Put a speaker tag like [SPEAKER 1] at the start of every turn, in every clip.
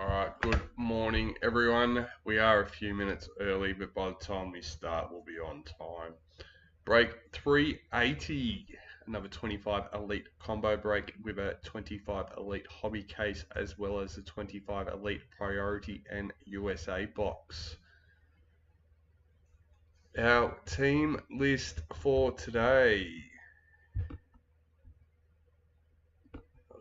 [SPEAKER 1] Alright, good morning everyone. We are a few minutes early, but by the time we start, we'll be on time. Break 380, another 25 Elite combo break with a 25 Elite hobby case, as well as the 25 Elite Priority and USA Box. Our team list for today.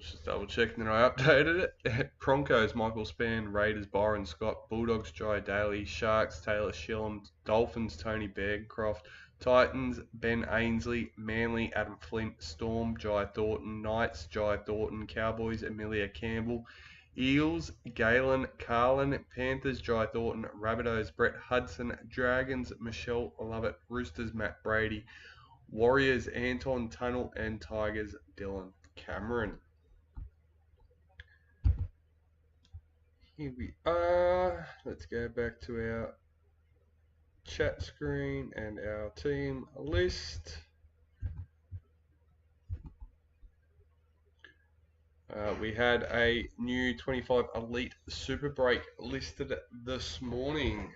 [SPEAKER 1] Just double checking that I updated it. Broncos, Michael Spann. Raiders, Byron Scott. Bulldogs, Daly. Sharks, Taylor Shillam. Dolphins, Tony Bancroft. Titans, Ben Aynsley. Manly, Adam Flint. Storm, Thornton. Knights, Thornton. Cowboys, Amelia, Campbell. Eels, Galen, Carlin. Panthers, Thornton. Rabbitohs, Brett Hudson. Dragons, Michelle Lovett. Roosters, Matt Brady. Warriors, Anton Tunnel. And Tigers, Dylan Cameron. Here we are. Let's go back to our chat screen and our team list. We had a new 25 Elite Super Break listed this morning.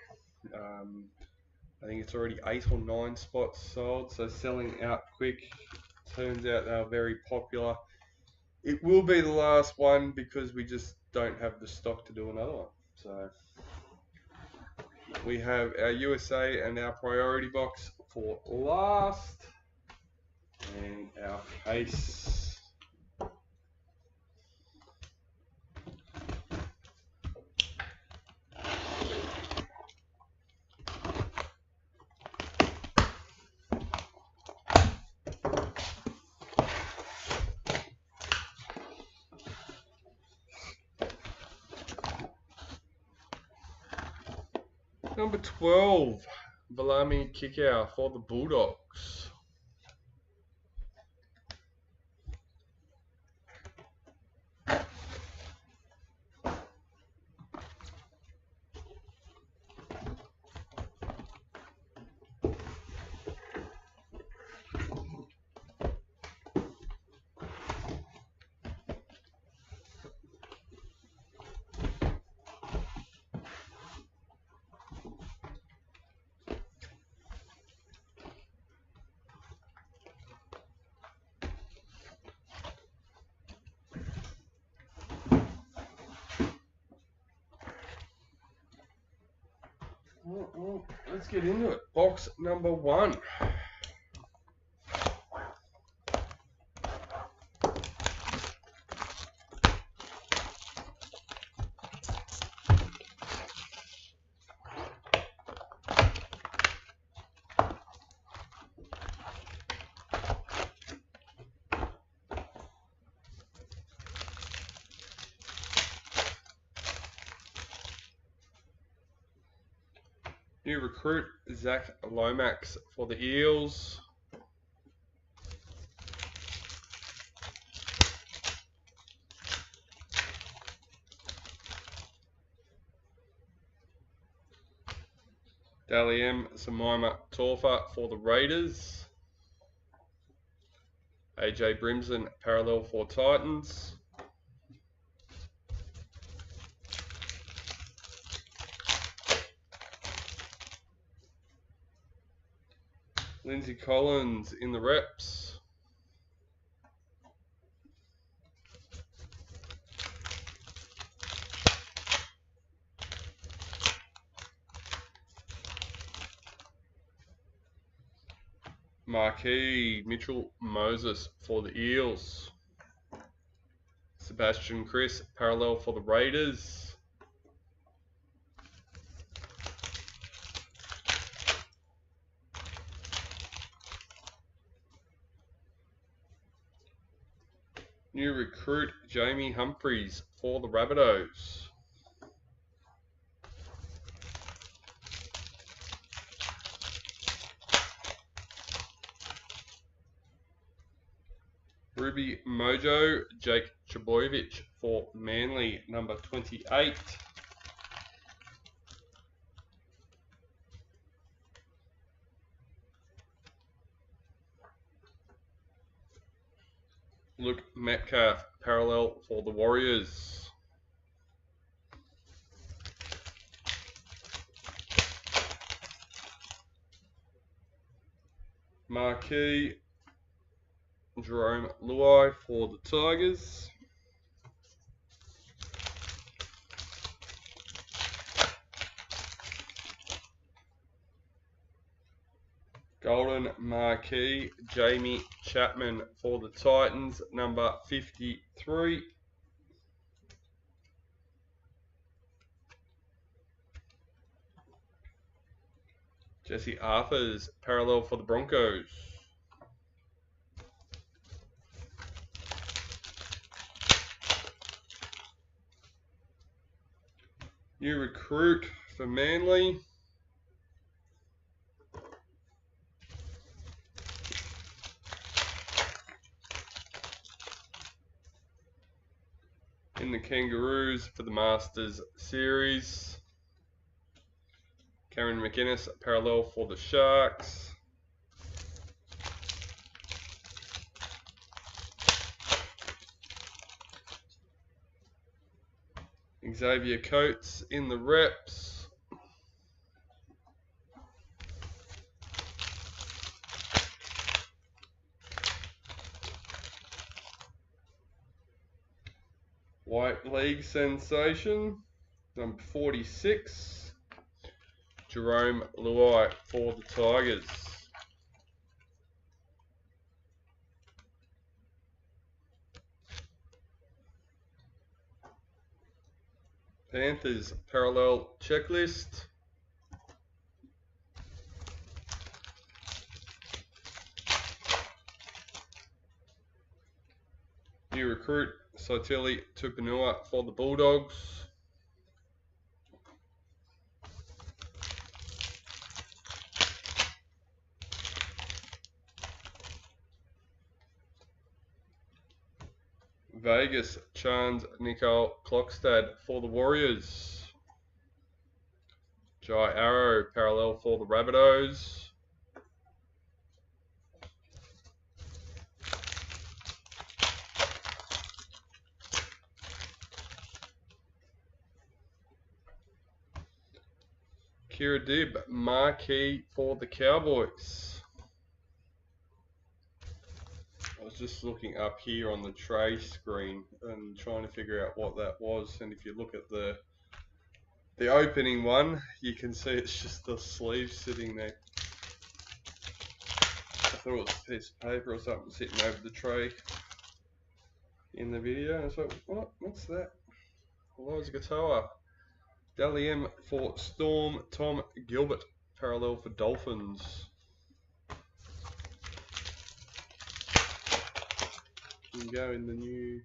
[SPEAKER 1] I think it's already 8 or 9 spots sold, so selling out quick. Turns out they are very popular. It will be the last one because we just don't have the stock to do another one. So we have our USA and our priority box for last, and our case. Number 12, Valami Kickout for the Bulldogs. Well, let's get into it. Box number 1. New recruit, Zach Lomax for the Eels. Daly M. Samaima Torfa for the Raiders. AJ Brimson parallel for Titans. Lindsay Collins in the reps. Marquis Mitchell Moses for the Eels. Sebastian Chris parallel for the Raiders. New recruit, Jamie Humphreys for the Rabbitohs. Ruby Mojo, Jake Trbojevic for Manly, number 28. Luke Metcalf, parallel for the Warriors. Marquee, Jarome Luai for the Tigers. Golden Marquee, Jamie Chapman for the Titans, number 53. Jesse Arthurs, parallel for the Broncos. New recruit for Manly. In the Kangaroos for the Masters Series. Cameron McInnes, parallel for the Sharks. Xavier Coates in the reps. White League sensation, number 46. Jarome Luai for the Tigers. Panthers parallel checklist. New recruit Sotili Tupanua for the Bulldogs. Vegas Chans Nicole Klokstad for the Warriors. Jai Arrow parallel for the Rabbitohs. Kira Dib marquee for the Cowboys. I was just looking up here on the tray screen and trying to figure out what that was, and if you look at the opening one, you can see it's just the sleeve sitting there. I thought it was a piece of paper or something sitting over the tray in the video, and I was like, what's that? Eliza Gatoa. Daly M for Storm, Tom Gilbert, parallel for Dolphins. Can go in the new.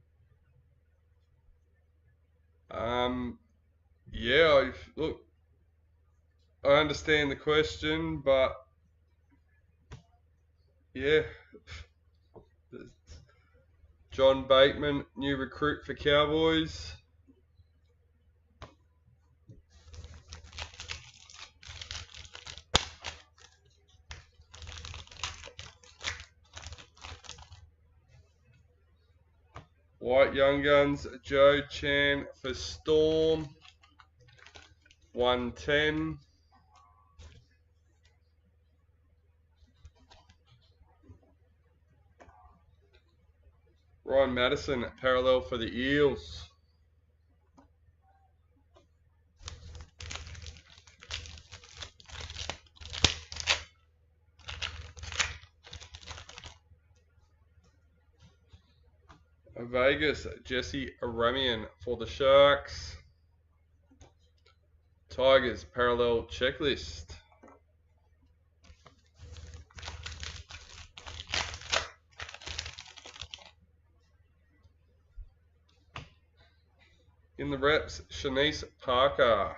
[SPEAKER 1] Yeah, look, I understand the question, but yeah. John Bateman, new recruit for Cowboys. White Young Guns, Joe Chan for Storm, 110. Ryan Madison, parallel for the Eels. Vegas, Jesse Aramian for the Sharks. Tigers, parallel checklist. In the reps, Shanice Parker.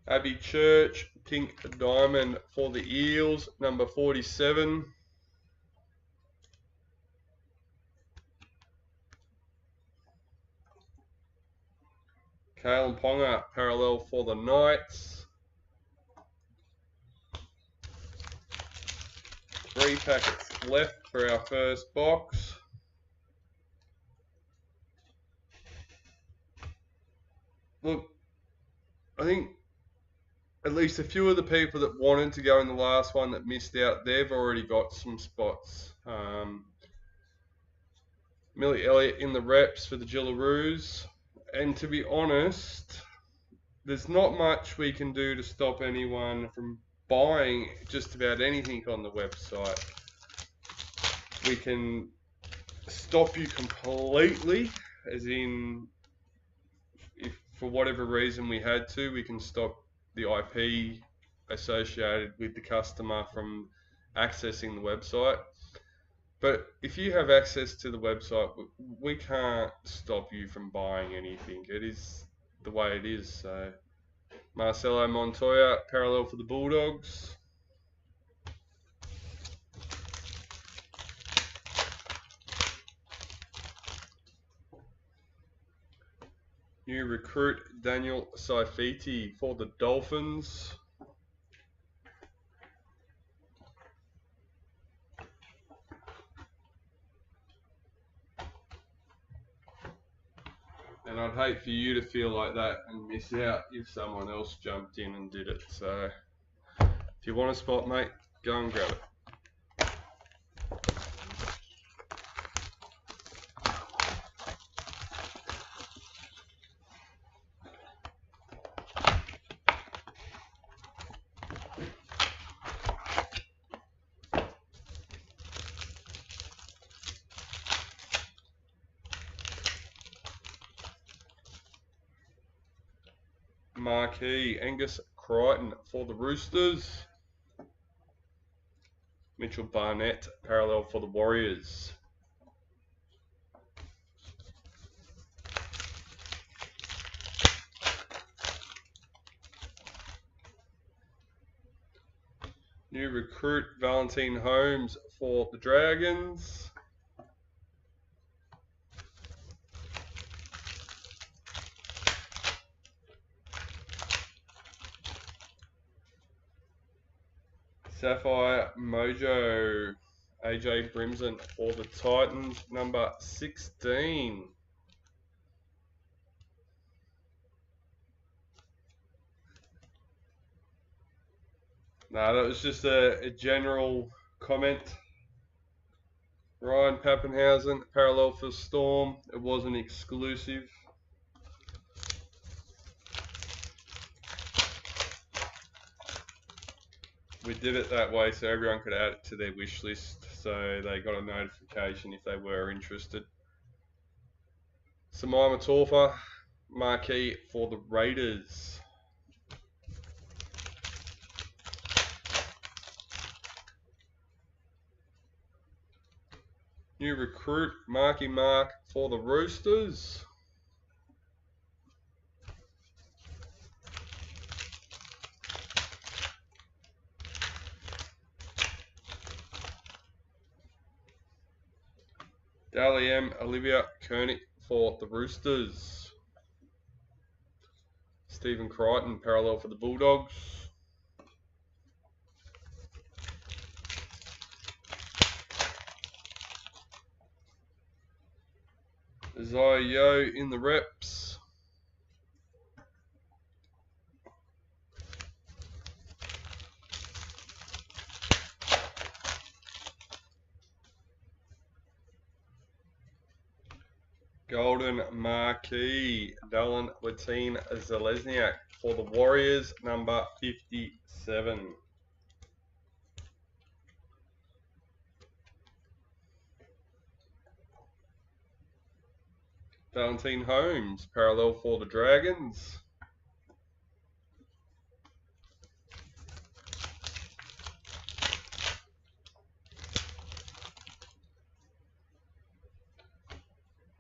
[SPEAKER 1] Abby Church, pink diamond for the Eels, number 47. Kalen Ponga, parallel for the Knights. 3 packets left for our first box. look, I think at least a few of the people that wanted to go in the last one that missed out, they've already got some spots. Millie Elliott in the reps for the Gillaroos. And to be honest, there's not much we can do to stop anyone from buying just about anything on the website. We can stop you completely, as in, if for whatever reason we had to, we can stop the IP associated with the customer from accessing the website. But if you have access to the website, we can't stop you from buying anything. It is the way it is. So Marcelo Montoya, parallel for the Bulldogs. New recruit Daniel Saifiti for the Dolphins. And I'd hate for you to feel like that and miss out if someone else jumped in and did it. So if you want a spot, mate, go and grab it. Marquee Angus Crichton for the Roosters. Mitchell Barnett, parallel for the Warriors. New recruit Valentine Holmes for the Dragons. Sapphire Mojo, AJ Brimson for the Titans, number 16. No, that was just a general comment. Ryan Pappenhausen, parallel for Storm. It wasn't exclusive. We did it that way so everyone could add it to their wish list, so they got a notification if they were interested. Samaima Taufa, marquee for the Raiders. New recruit Marky Mark for the Roosters. Daly M. Olivia Koenig for the Roosters. Stephen Crichton, parallel for the Bulldogs. Isaiah Yo in the reps. Golden marquee, Dylan Latine Zalesniak for the Warriors, number 57. Valentine Holmes, parallel for the Dragons.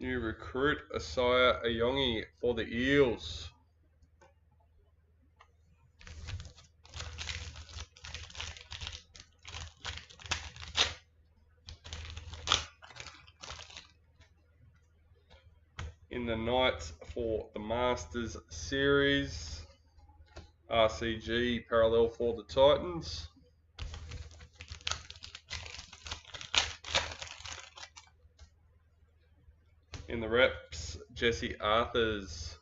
[SPEAKER 1] New recruit Asaya Ayongi for the Eels. In the Knights for the Masters Series, RCG parallel for the Titans. In the reps, Jesse Arthurs.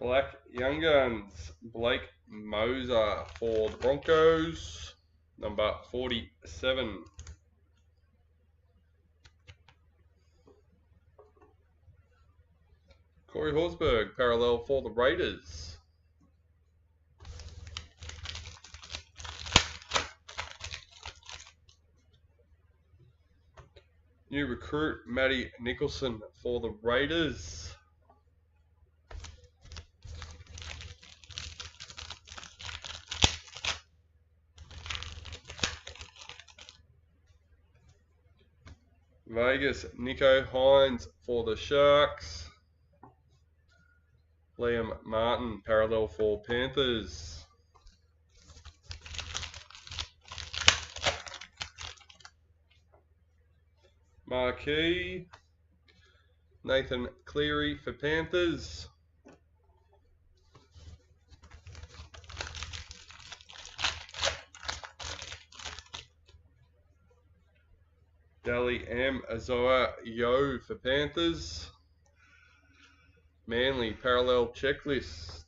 [SPEAKER 1] Black Young Guns, Blake Moser for the Broncos, number 47. Corey Horsburgh, parallel for the Raiders. New recruit, Matty Nicholson for the Raiders. Vegas, Nico Hines for the Sharks. Liam Martin, parallel for Panthers. Marquee, Nathan Cleary for Panthers. Daly M. Azoa Yo for Panthers. Manly, parallel checklist.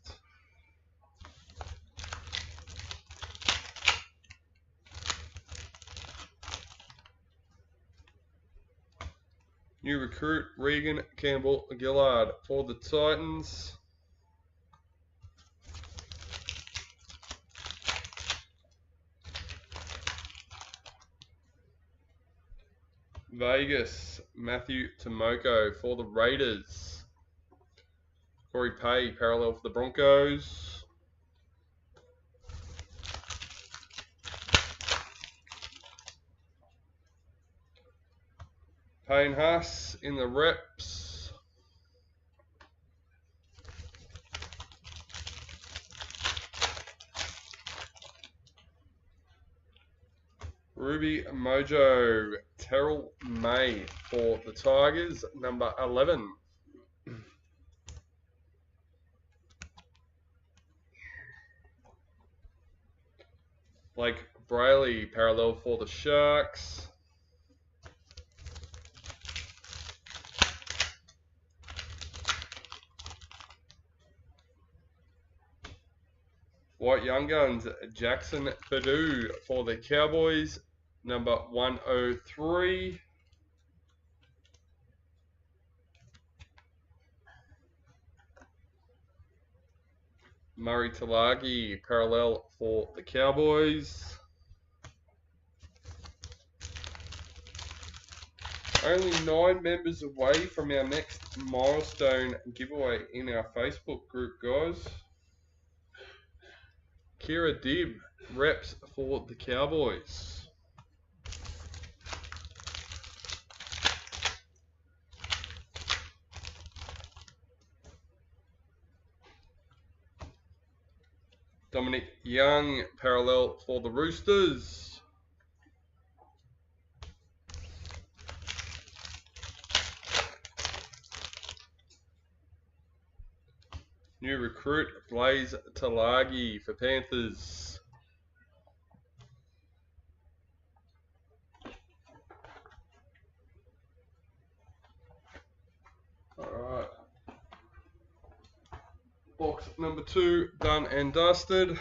[SPEAKER 1] New recruit, Regan Campbell Gillard for the Titans. Vegas, Matthew Tomoko for the Raiders. Corey Pay, parallel for the Broncos. Payne Haas in the reps. Ruby Mojo, Terrell May for the Tigers, number 11. Blake Brayley, parallel for the Sharks. White Young Guns, Jackson Purdue for the Cowboys, number 103. Murray Talagi, parallel for the Cowboys. Only 9 members away from our next milestone giveaway in our Facebook group, guys. Kira Dibb, reps for the Cowboys. Dominic Young, parallel for the Roosters. New recruit, Blaze Talagi for Panthers. Alright. Box number 2, done and dusted.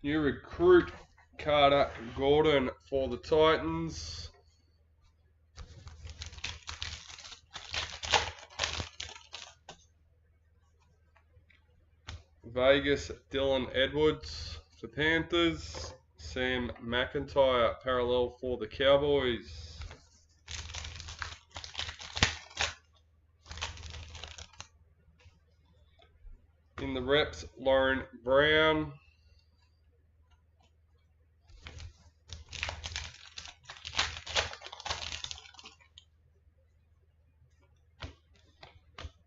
[SPEAKER 1] New recruit, Carter Gordon for the Titans. Vegas, Dylan Edwards for Panthers. Sam McIntyre, parallel for the Cowboys. In the reps, Lauren Brown.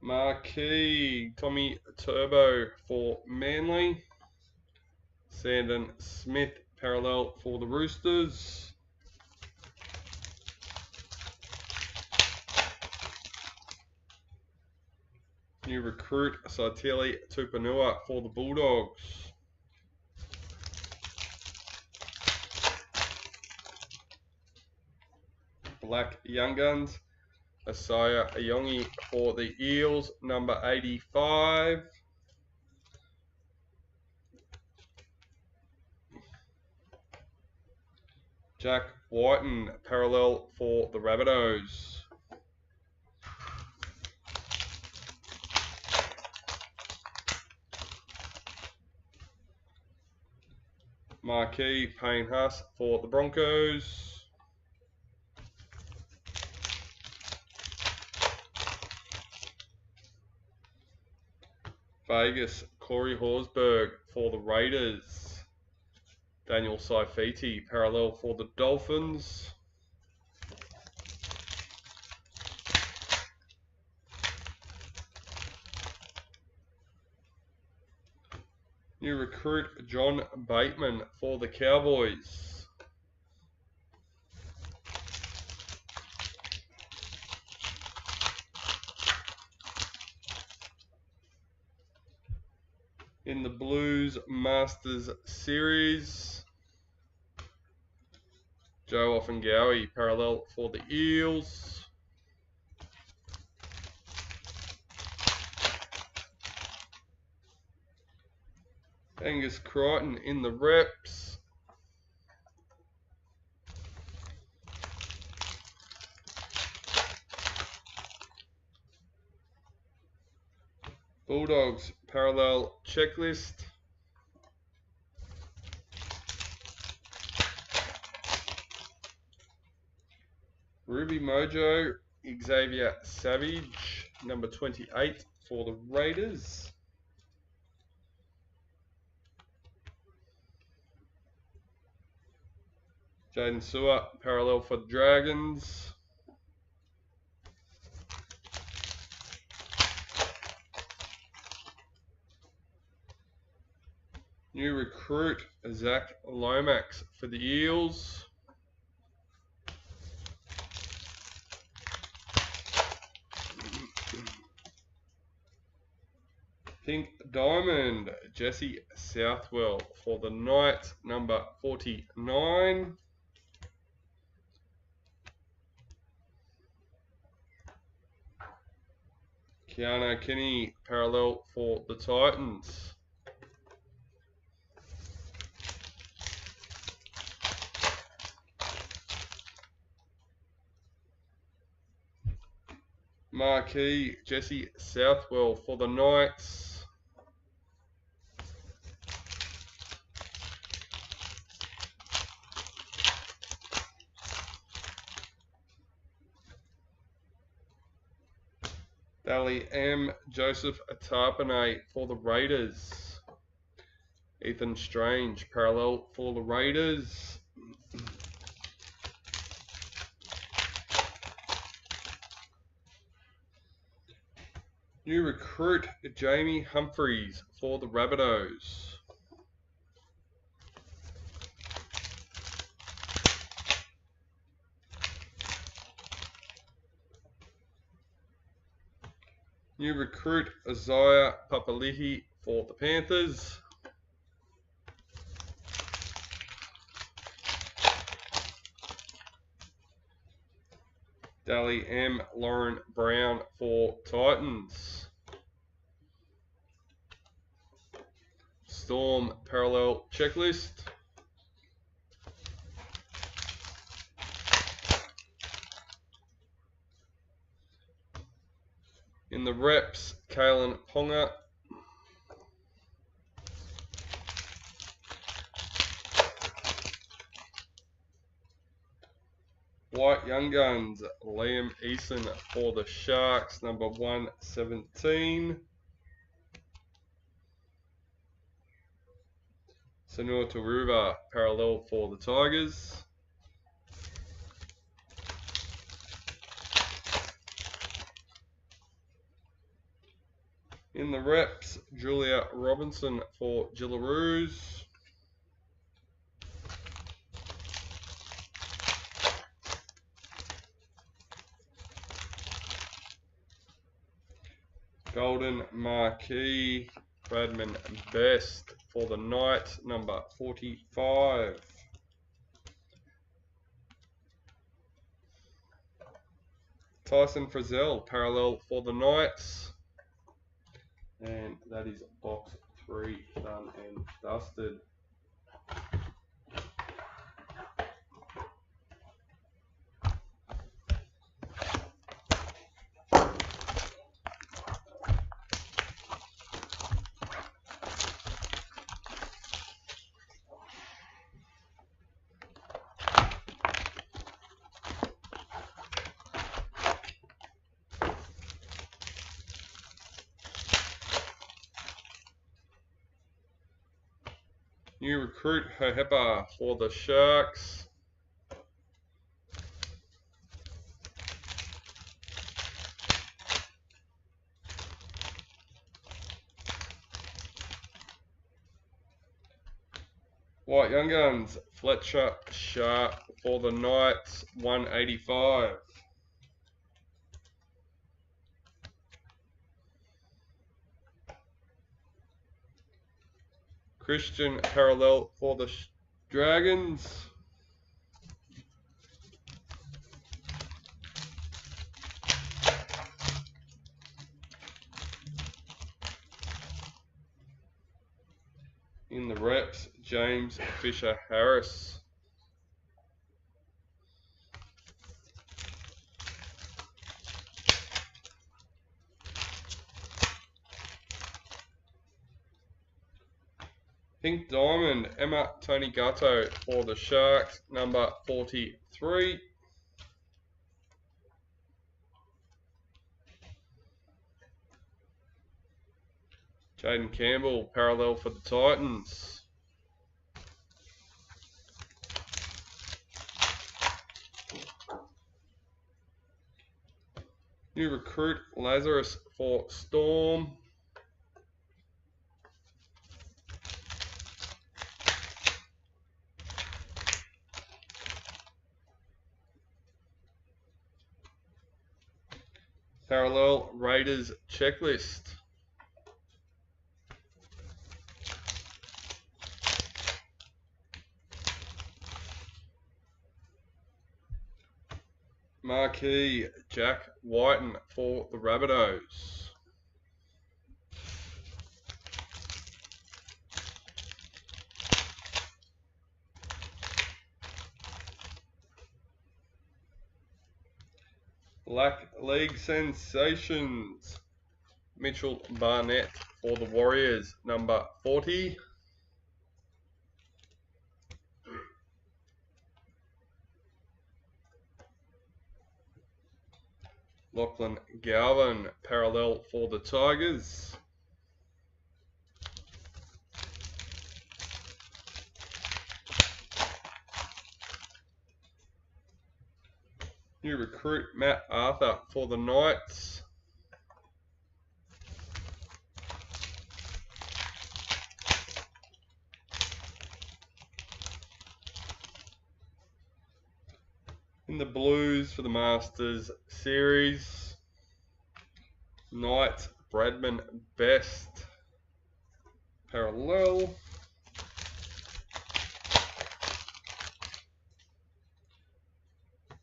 [SPEAKER 1] Marquee, Tommy Turbo for Manly. Sandon Smith, parallel for the Roosters. New recruit, Saitili Tupanua for the Bulldogs. Black Young Guns, Asaya Ayongi for the Eels, number 85. Jack Whiten, parallel for the Rabbitohs. Marquee Payne Huss for the Broncos. Vegas Corey Horsburgh for the Raiders. Daniel Saifiti, parallel for the Dolphins. New recruit John Bateman for the Cowboys. In the Blues Masters Series, Joe Offengowie, parallel for the Eels. Angus Crichton in the reps. Bulldogs parallel checklist. Ruby Mojo, Xavier Savage, number 28 for the Raiders. Jaden Sewer, parallel for the Dragons. New recruit, Zach Lomax for the Eels. Pink Diamond, Jesse Southwell for the Knights, number 49. Keanu Kinney, parallel for the Titans. Marquee, Jesse Southwell for the Knights. Daly M. Joseph Atapane for the Raiders. Ethan Strange, parallel for the Raiders. New recruit, Jamie Humphreys for the Rabbitohs. New recruit, Isaiah Papali'i for the Panthers. Daly M. Lauren Brown for Titans. Storm parallel checklist. In the reps, Kalen Ponga. White Young Guns, Liam Eason for the Sharks, number 117. Sanua Taruva, parallel for the Tigers. In the reps, Julia Robinson for Gillaroos. Golden Marquee, Bradman Best for the Knights, number 45. Tyson Frizzell, parallel for the Knights. And that is box 3 done and dusted. New recruit Hohepa for the Sharks. White Young Guns, Fletcher Sharp for the Knights, 185. Christian parallel for the Dragons. In the reps, James Fisher Harris. Pink Diamond, Emma Tony Gatto for the Sharks, number 43. Jaden Campbell, parallel for the Titans. New recruit Lazarus for Storm. Parallel Raiders checklist. Marquee Jack Whiten for the Rabbitohs. Black League Sensations, Mitchell Barnett for the Warriors, number 40. Lachlan Galvin, parallel for the Tigers. New recruit Matt Arthur for the Knights. In the Blues for the Masters Series, Knights Bradman Best, parallel.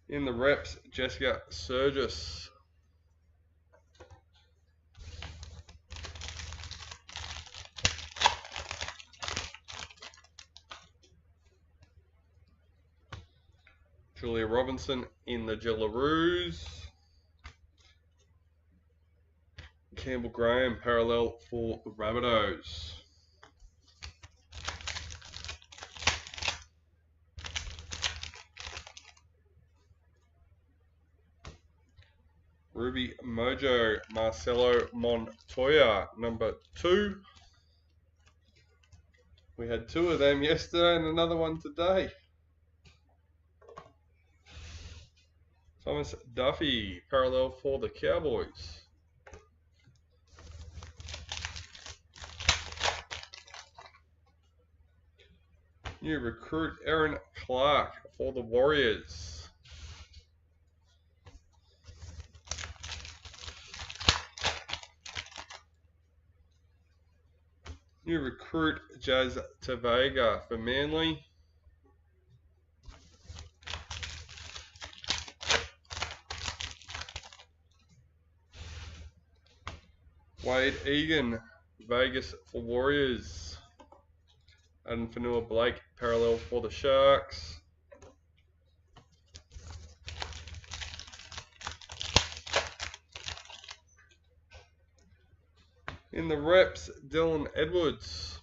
[SPEAKER 1] In the reps, Jessica Surgis. Julia Robinson in the Jillaroos. Campbell Graham, parallel for the Rabbitohs. Ruby Mojo, Marcelo Montoya, number 2. We had 2 of them yesterday and another one today. Thomas Duffy, parallel for the Cowboys. New recruit Aaron Clark for the Warriors. New recruit Jazz Tavega for Manly. Wade Egan, Vegas for Warriors. Adam Fanua Blake, parallel for the Sharks. In the reps, Dylan Edwards.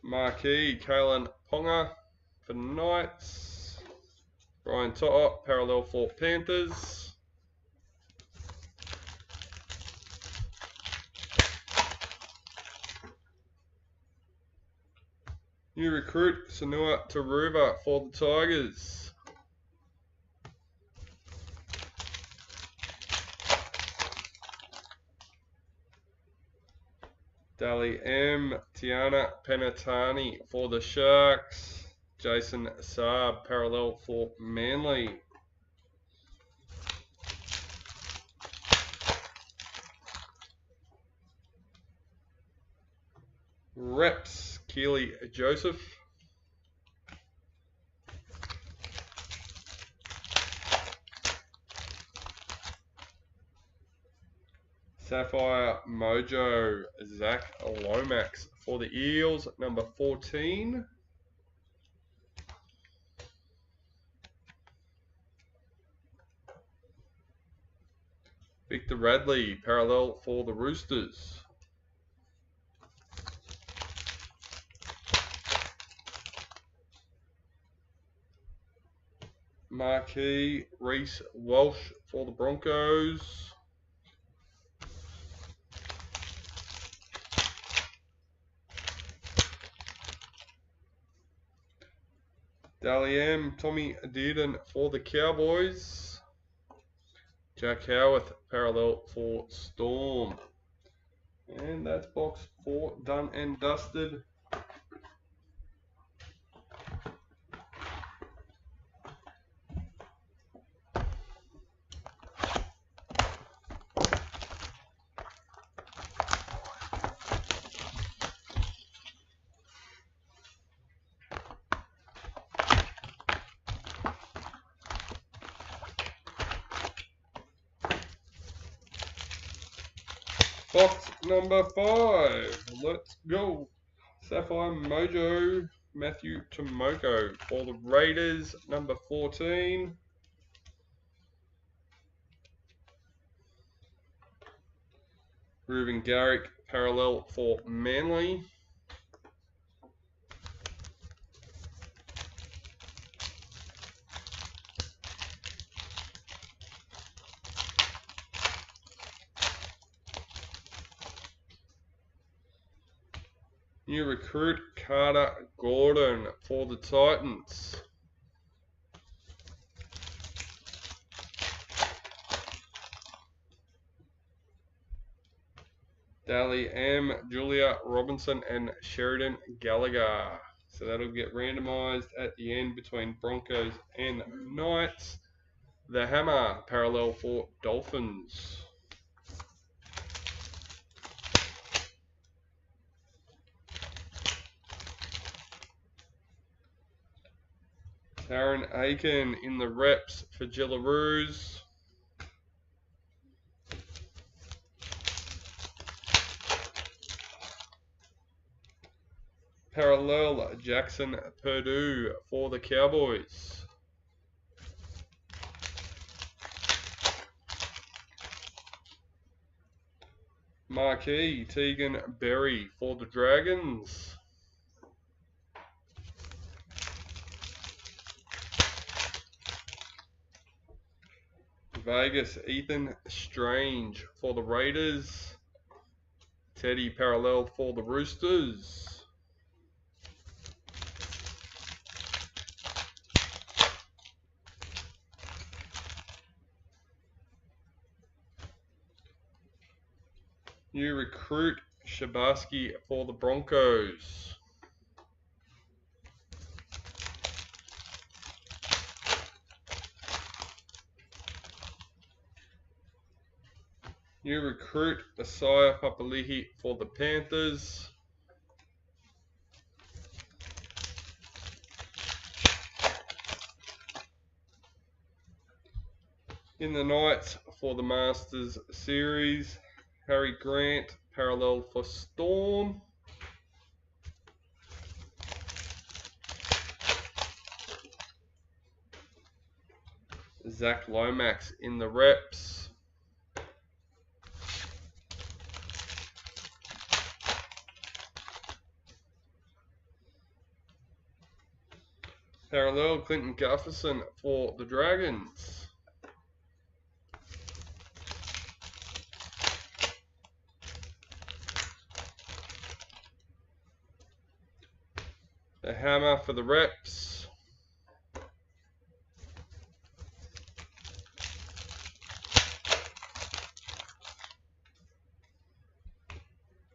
[SPEAKER 1] Marquee, Kalen Ponga for Knights. Brian To'o, parallel for Panthers. New recruit, Sanua Taruva for the Tigers. Daly M, Tiana Penatani for the Sharks. Jason Saab, parallel for Manly. Reps, Keely Joseph. Sapphire Mojo, Zach Lomax for the Eels, number 14. Victor Radley, parallel for the Roosters. Marquee, Reece Walsh for the Broncos. Daly M, Tommy Dearden for the Cowboys. Jack Howarth, parallel for Storm. And that's box 4 done and dusted. Box number 5. Let's go. Sapphire Mojo, Matthew Tomoko for the Raiders, number 14. Ruben Garrick, parallel for Manly. New recruit Carter Gordon for the Titans. Daly M, Julia Robinson, and Sheridan Gallagher. So that'll get randomized at the end between Broncos and Knights. The Hammer, parallel for Dolphins. Taryn Aiken in the reps for Jillaroos. Parallel Jackson Purdue for the Cowboys. Marquee Tegan Berry for the Dragons. Vegas Ethan Strange for the Raiders. Teddy parallel for the Roosters. New recruit Shabarsky for the Broncos. New recruit, Asaya Papalihi for the Panthers. In the Knights for the Masters Series, Harry Grant, parallel for Storm. Zach Lomax in the reps. Parallel, Clinton Gutherson for the Dragons. The Hammer for the reps.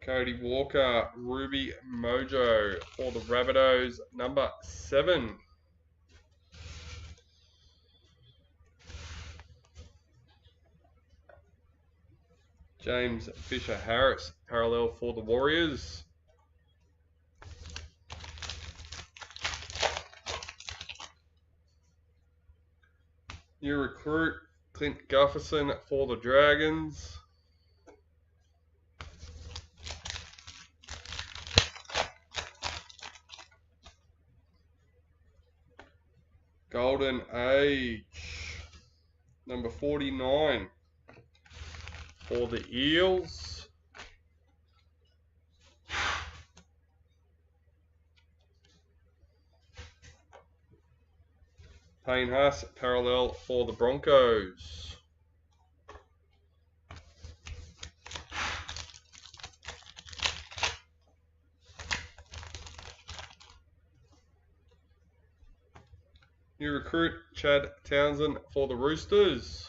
[SPEAKER 1] Cody Walker, Ruby Mojo for the Rabbitohs, number 7. James Fisher Harris, parallel for the Warriors. New recruit, Clint Gutherson for the Dragons. Golden Age, number 49 for the Eels. Payne Haas, parallel for the Broncos. New recruit, Chad Townsend for the Roosters.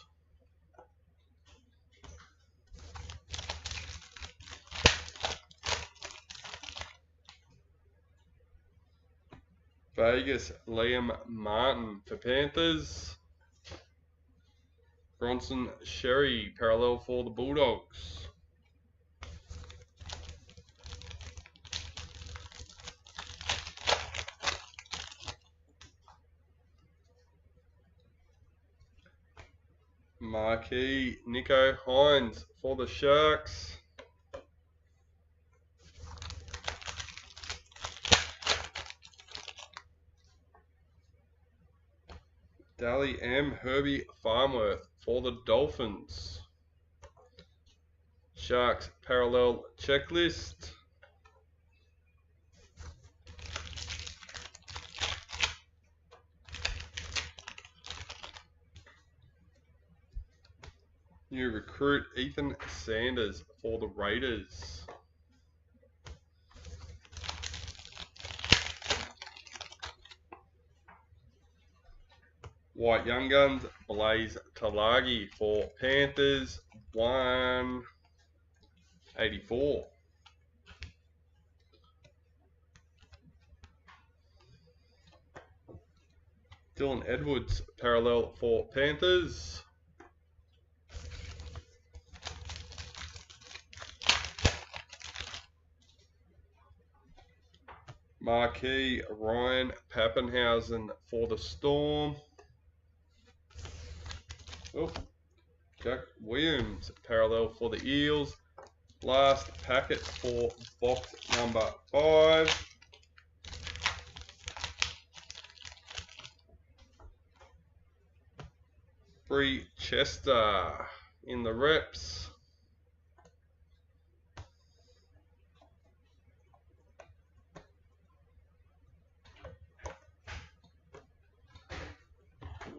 [SPEAKER 1] Vegas, Liam Martin for Panthers. Bronson Sherry, parallel for the Bulldogs. Marquee, Nico Hines for the Sharks. Daly M. Herbie Farmworth for the Dolphins. Sharks parallel checklist. New recruit Ethan Sanders for the Raiders. White Young Guns, Blaze Talagi for Panthers, 184. Dylan Edwards, parallel for Panthers. Marquee, Ryan Pappenhausen for the Storm. Oh, Jack Williams, parallel for the Eels. Last packet for box number 5. Bree Chester in the reps.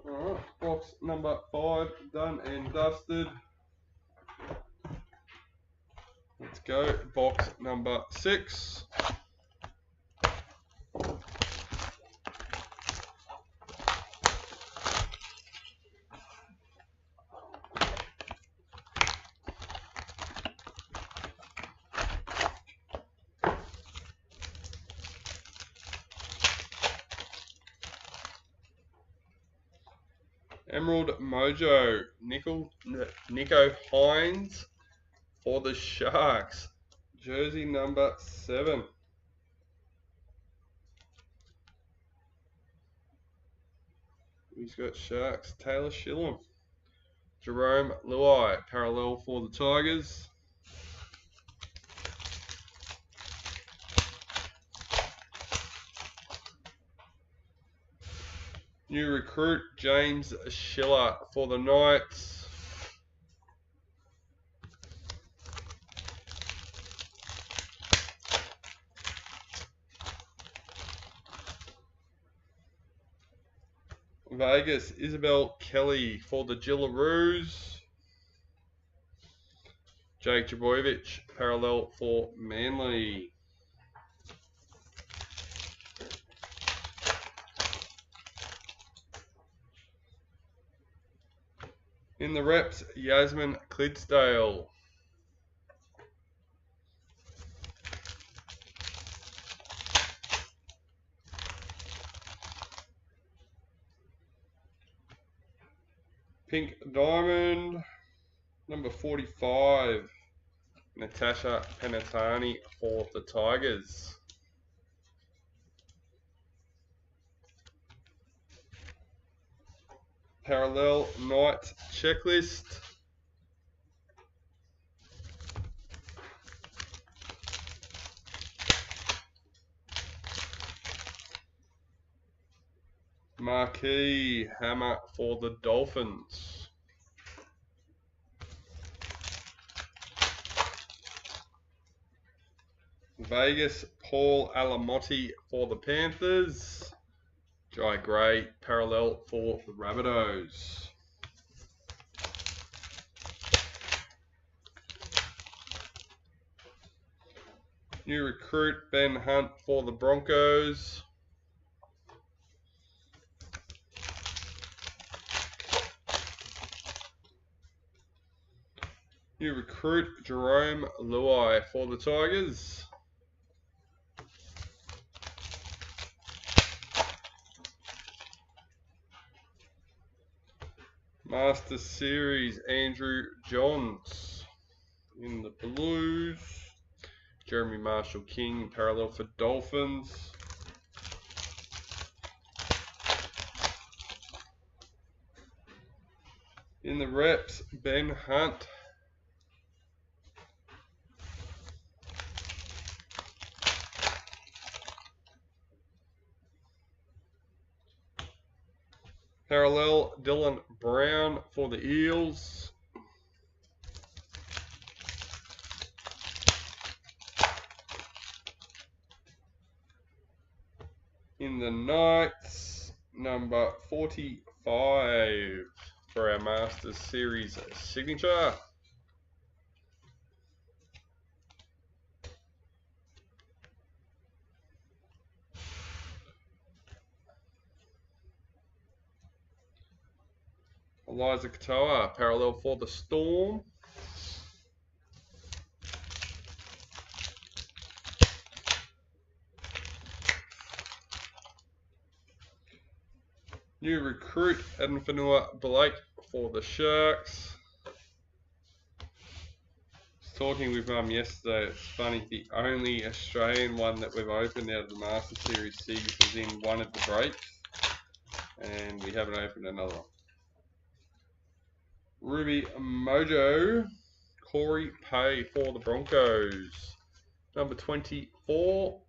[SPEAKER 1] Alright, box number 5 done and dusted. Let's go, box number 6. Emerald Mojo, Nico Hines for the Sharks. Jersey number 7. He's got Sharks. Taylor Shillam. Jerome Luai, parallel for the Tigers. New recruit, James Schiller for the Knights. Vegas, Isabel Kelly for the Gillaroos. Jake Trbojevic, parallel for Manly. In the reps, Yasmin Clydesdale. Pink Diamond, number 45, Natasha Penatani for the Tigers. Parallel Knights checklist. Marquee Hammer for the Dolphins. Vegas Paul Alamotti for the Panthers. Jai Gray parallel for the Rabbitohs. New recruit Ben Hunt for the Broncos. New recruit Jerome Luai for the Tigers. Master Series Andrew Johns in the Blues. Jeremy Marshall King parallel for Dolphins. In the reps, Ben Hunt. Parallel, Dylan Brown for the Eels. In the Knights, number 45 for our Masters Series signature. Eliza Katoa, parallel for the Storm. New recruit, Adenfanua Blake for the Sharks. I was talking with Mum yesterday, it's funny, the only Australian one that we've opened out of the Master Series Sigs was in one of the breaks. And we haven't opened another one. Ruby Mojo, Corey Pay for the Broncos. Number 24.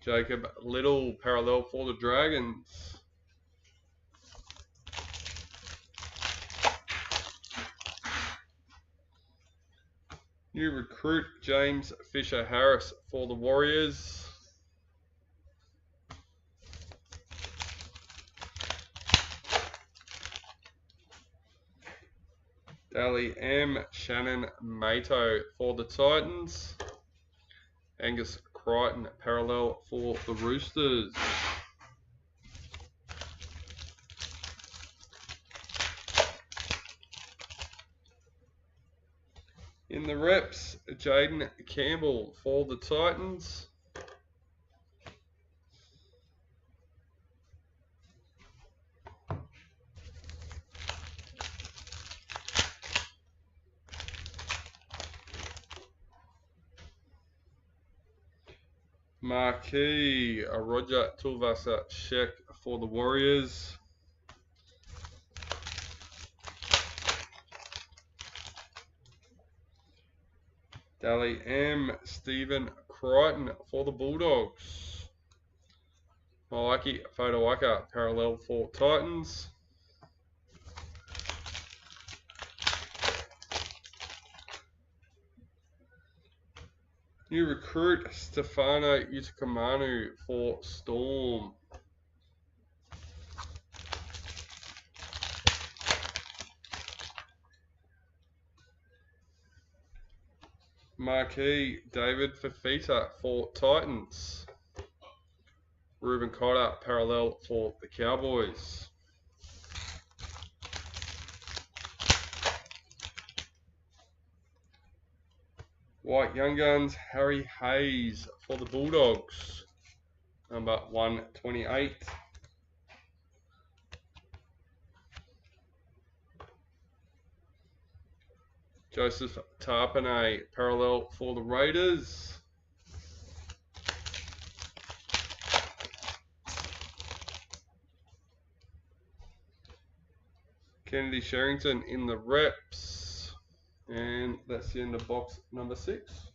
[SPEAKER 1] Jacob Little, parallel for the Dragons. New recruit, James Fisher Harris for the Warriors. Daly M. Shannon Mato for the Titans. Angus Crichton parallel for the Roosters. In the reps, Jaden Campbell for the Titans. Marquee, a Roger Tulvasa check for the Warriors. Daly M, Stephen Crichton for the Bulldogs. Malaki Fodawaka, parallel for Titans. New recruit Stefano Utakamanu for Storm. Marquee David Fafita for Titans. Ruben Cotter parallel for the Cowboys. White Young Guns Harry Hayes for the Bulldogs. Number 128. Joseph Tarpanay parallel for the Raiders. Kennedy Sherrington in the reps. And that's the end of box number 6.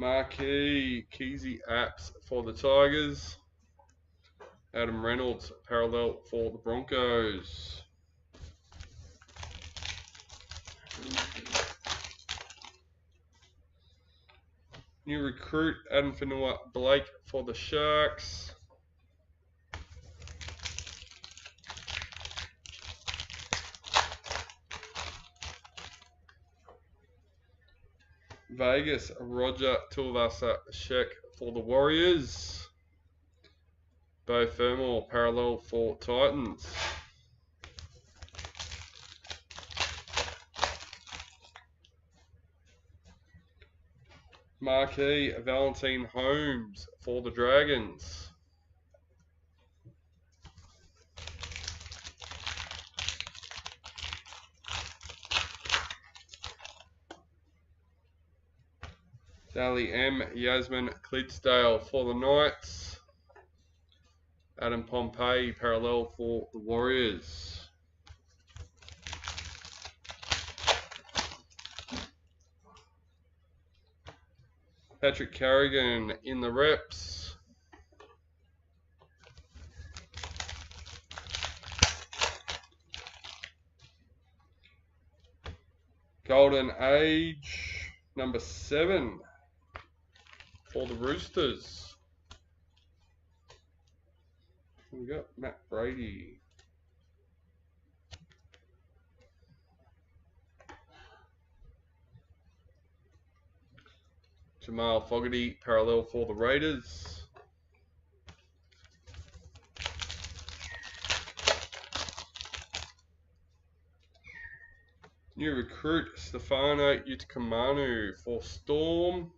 [SPEAKER 1] Marquee Keezy Apps for the Tigers. Adam Reynolds parallel for the Broncos. New recruit Adam Fanua Blake for the Sharks. Vegas Roger Tulvasa check for the Warriors. Bo Fermor parallel for Titans. Marquee Valentine Holmes for the Dragons. Daly M, Yasmin Clydesdale for the Knights. Adam Pompey parallel for the Warriors. Patrick Carrigan in the reps. Golden Age number 7 for the Roosters. We got Matt Brady. Jamal Fogarty parallel for the Raiders. New recruit Stefano Utakamanu for Storm.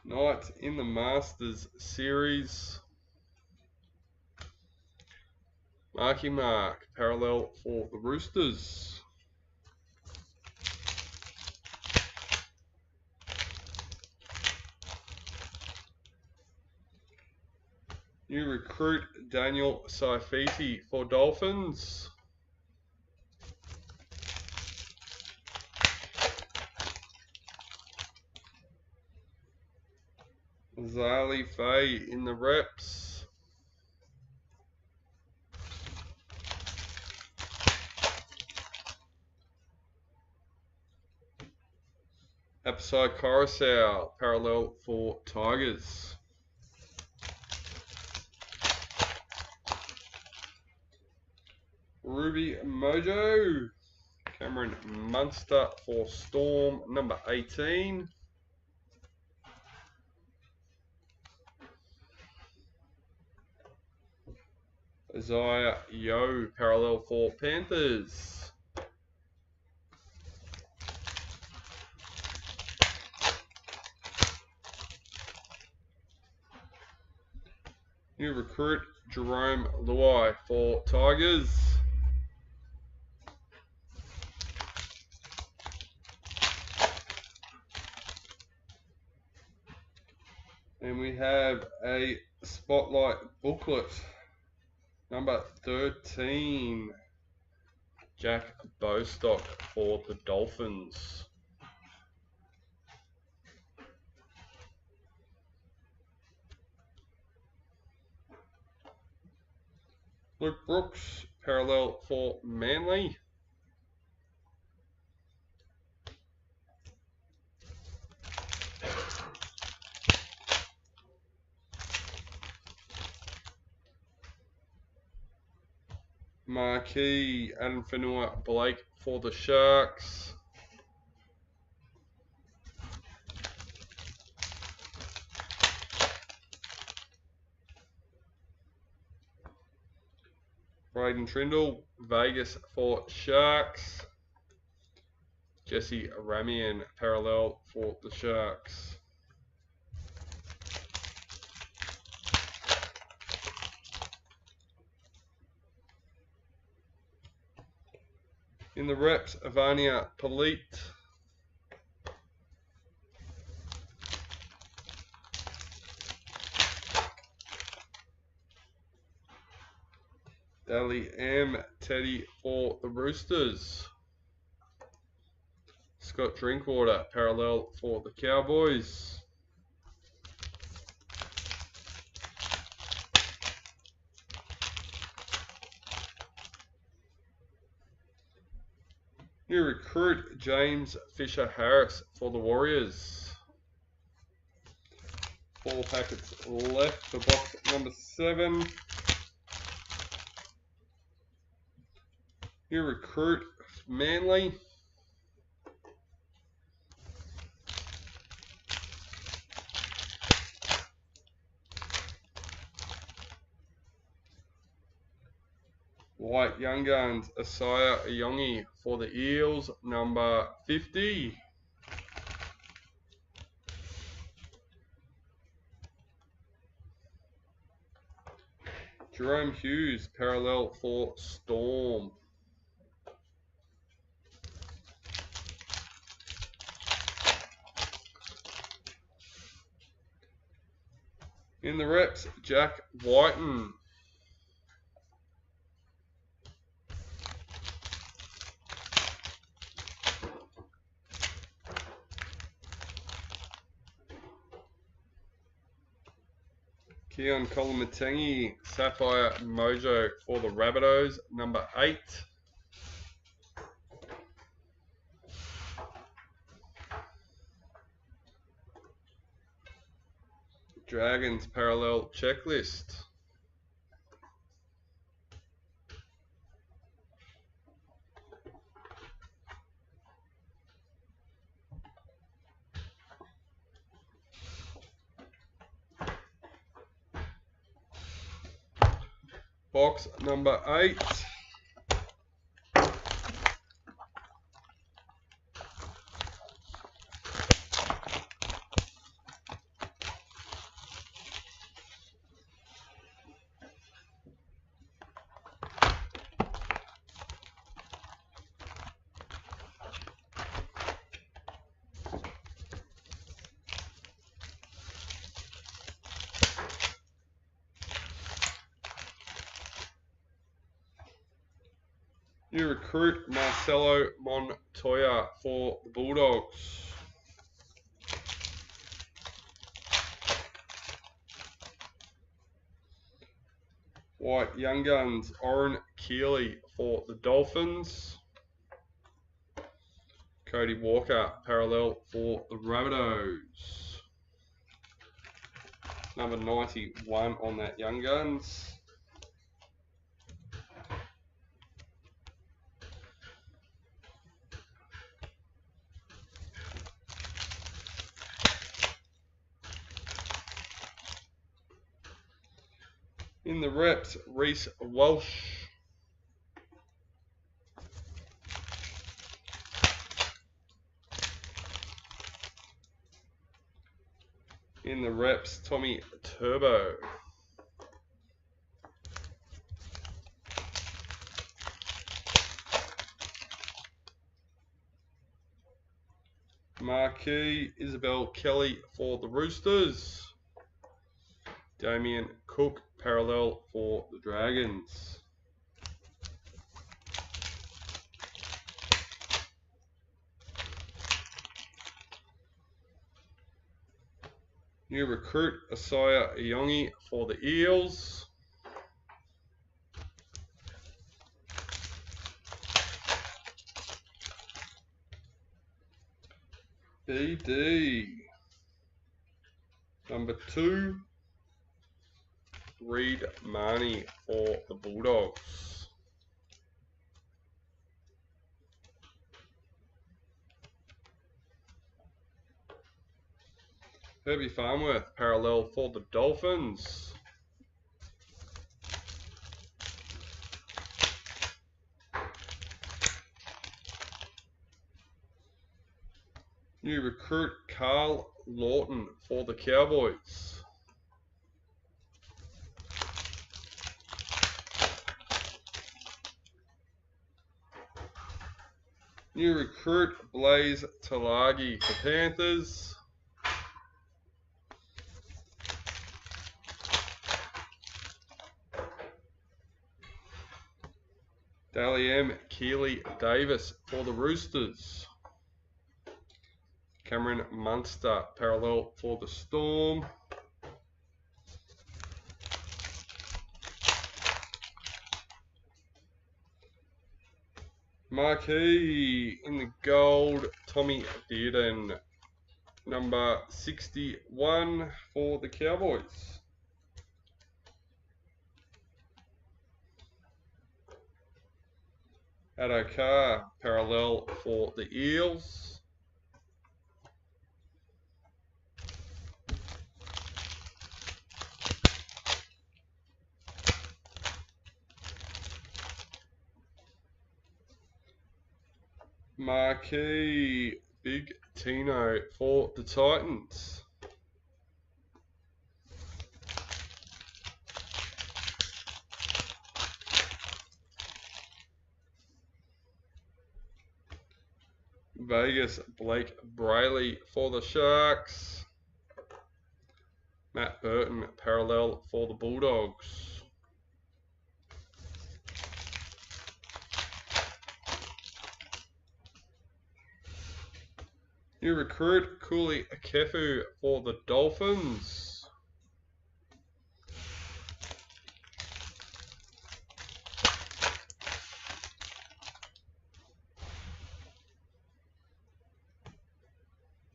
[SPEAKER 1] Knights in the Masters series. Marky Mark parallel for the Roosters. New recruit Daniel Saifiti for Dolphins. Zali Faye in the reps. Apsai Coruscant parallel for Tigers. Ruby Mojo. Cameron Munster for Storm, number 18. Isaiah Yeo, parallel for Panthers. New recruit Jerome Luai for Tigers. And we have a Spotlight booklet, number 13, Jack Bostock for the Dolphins. Luke Brooks, parallel for Manly. Marquee, Adam Fanua Blake for the Sharks. Braden Trindle, Vegas for Sharks. Jesse Ramian, parallel for the Sharks. In the reps, Avania Palit. Daly M. Teddy for the Roosters. Scott Drinkwater, parallel for the Cowboys. New recruit James Fisher-Harris for the Warriors. 4 packets left for box number 7. New recruit Manly. White Young Guns, Asaya Yongi for the Eels, number 50. Jerome Hughes, parallel for Storm. In the reps, Jack Whiten. Keon Kolomatangi, Sapphire Mojo for the Rabbitohs, number 8. Dragons parallel checklist. Box number 8. New recruit Marcelo Montoya for the Bulldogs. White Young Guns, Oren Keeley for the Dolphins. Cody Walker, parallel for the Rabbitohs. Number 91 on that Young Guns. In the reps, Reece Walsh. In the reps, Tommy Turbo. Marquee, Isabel Kelly for the Roosters. Damien Cook, parallel for the Dragons. New recruit, Asaya Iongi for the Eels. BD. Number 2, Reed Marnie for the Bulldogs. Herbie Farnworth, parallel for the Dolphins. New recruit, Carl Lawton for the Cowboys. New recruit, Blaze Talagi for Panthers. Daly M. Keely Davis for the Roosters. Cameron Munster, parallel for the Storm. Marquee in the gold, Tommy Dearden, number 61 for the Cowboys. Adokar, parallel for the Eels. Marquee, Big Tino for the Titans. Vegas, Blake Brayley for the Sharks. Matt Burton, parallel for the Bulldogs. New recruit, Cooley Kefu for the Dolphins.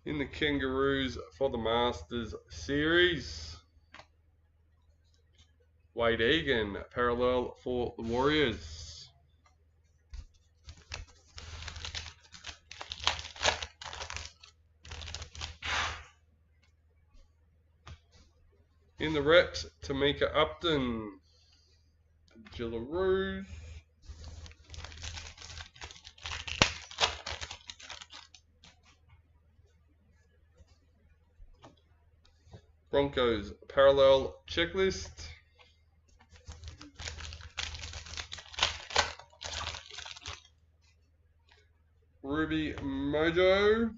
[SPEAKER 1] In the Kangaroos for the Masters Series, Wade Egan, parallel for the Warriors. In the reps, Tamika Upton, Gillaroos. Broncos parallel checklist. Ruby Mojo,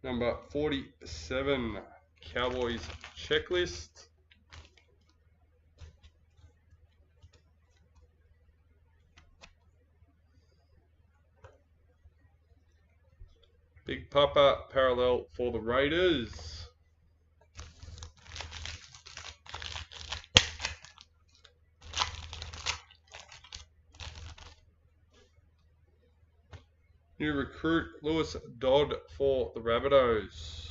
[SPEAKER 1] number 47, Cowboys checklist. Big Papa parallel for the Raiders. New recruit, Lewis Dodd for the Rabbitohs.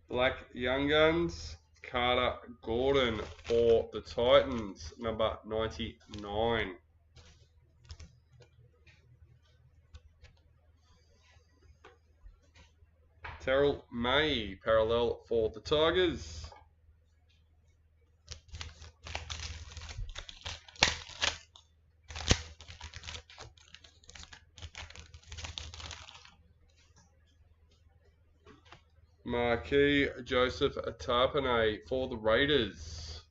[SPEAKER 1] Black Young Guns, Carter Gordon for the Titans, number 99. Terrell May, parallel for the Tigers. Marquis Joseph Tarpanay for the Raiders.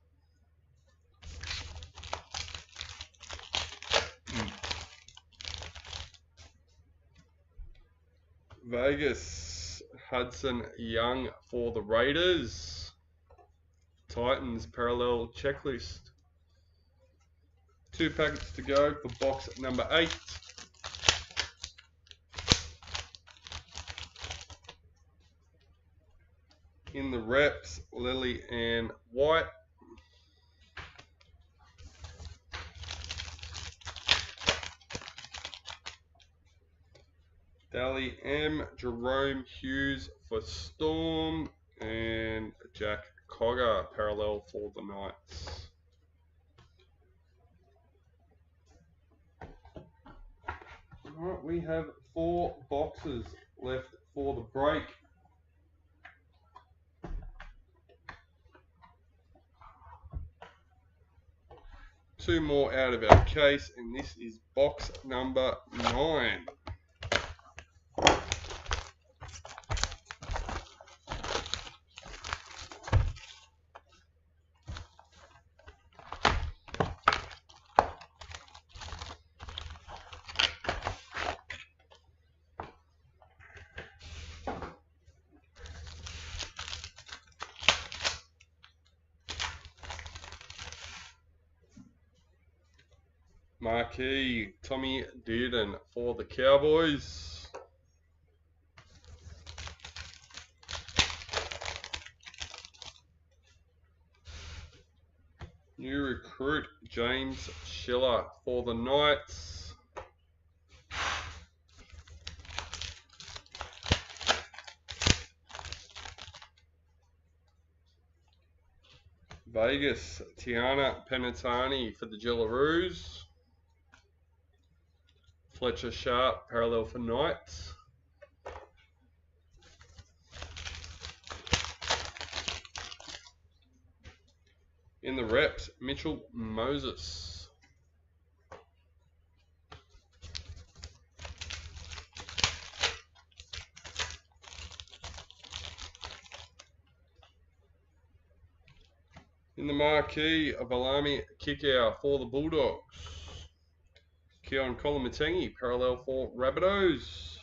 [SPEAKER 1] Vegas Hudson Young for the Raiders. Titans parallel checklist. 2 packets to go for box number 8. In the reps, Lily Ann White. Daly M, Jerome Hughes for Storm, and Jack Cogger parallel for the Knights. Alright, we have 4 boxes left for the break. Two more out of our case, and this is box number 9. Marquee Tommy Dearden for the Cowboys. New recruit James Schiller for the Knights. Vegas Tiana Penatani for the Jillaroos. Fletcher Sharp parallel for Knights. In the reps, Mitchell Moses. In the marquee, Valami Kickout for the Bulldogs. Keon Kolomatangi, parallel for Rabbitohs.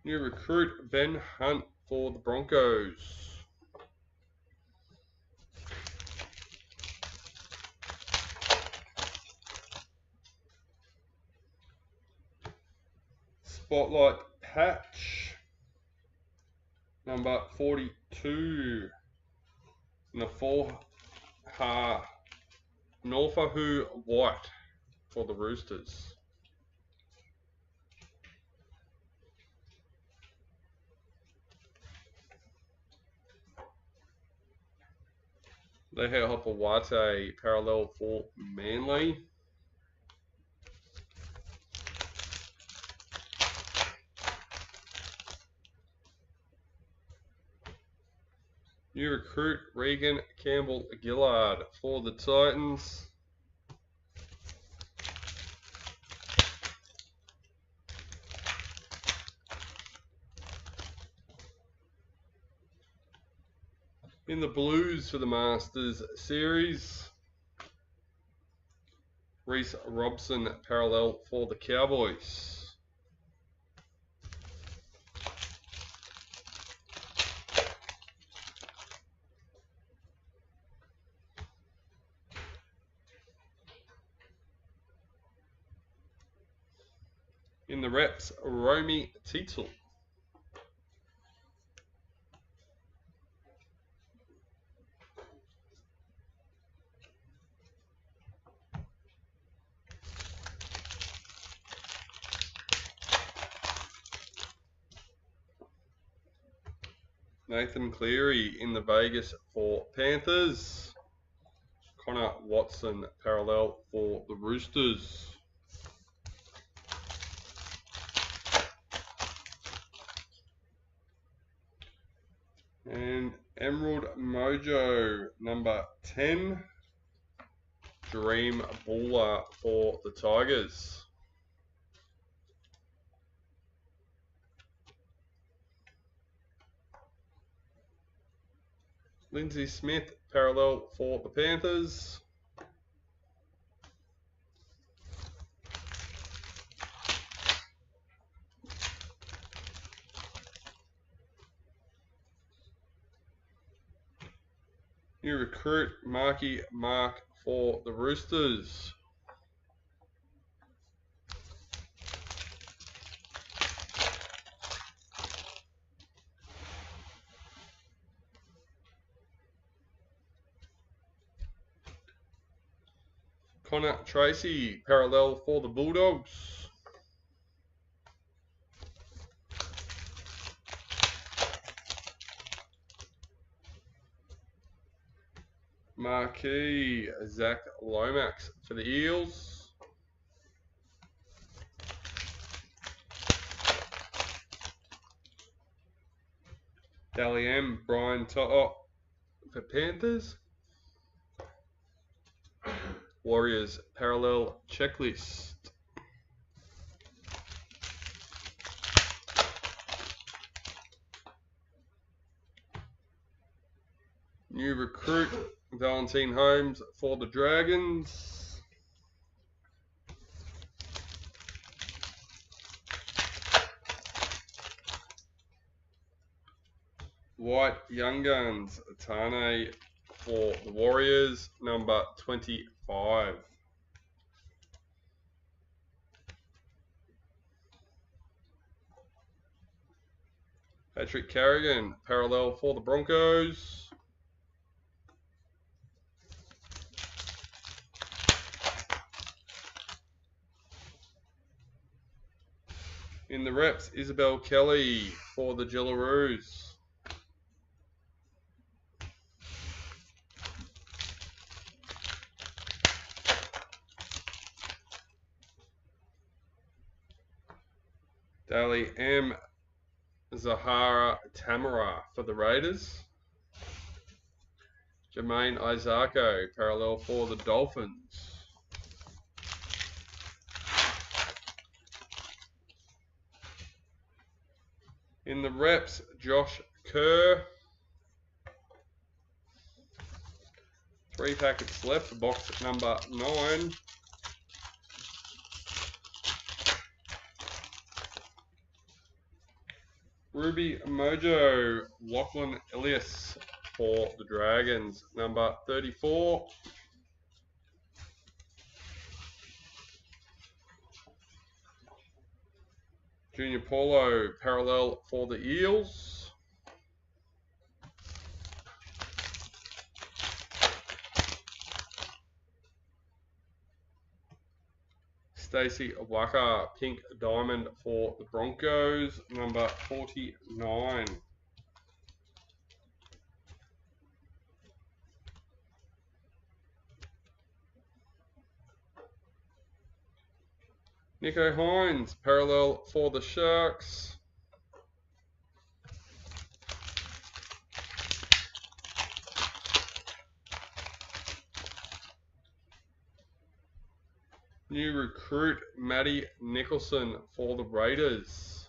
[SPEAKER 1] New recruit Ben Hunt for the Broncos. Spotlight patch number 42. Norfahu White for the Roosters. Lehe Hopawate parallel for Manly. New recruit Regan Campbell Gillard for the Titans. In the Blues for the Masters Series, Reece Robson parallel for the Cowboys. In the reps, Romy Teetle. Nathan Cleary in the Vegas for Panthers. Connor Watson, parallel for the Roosters. And Emerald Mojo, number 10, Dream Baller for the Tigers. Lindsay Smith, parallel for the Panthers. New recruit, Marky Mark for the Roosters. Connor Tracy, parallel for the Bulldogs. Marquee, Zach Lomax for the Eels. Daly M, Brian To'o for Panthers. Warriors, parallel checklist. New recruit, Valentine Holmes for the Dragons. White Young Guns, Tane for the Warriors, number 25. Patrick Carrigan, parallel for the Broncos. In the reps, Isabel Kelly for the Jillaroos. Daly M, Zahara Tamara for the Raiders. Jermaine Isako, parallel for the Dolphins. In the reps, Josh Kerr. 3 packets left, box number 9. Ruby Mojo, Lachlan Elias for the Dragons, number 34. Junior Paulo, parallel for the Eels. Stacey Waka, pink diamond for the Broncos, number 49. Nico Hines, parallel for the Sharks. New recruit, Matty Nicholson for the Raiders.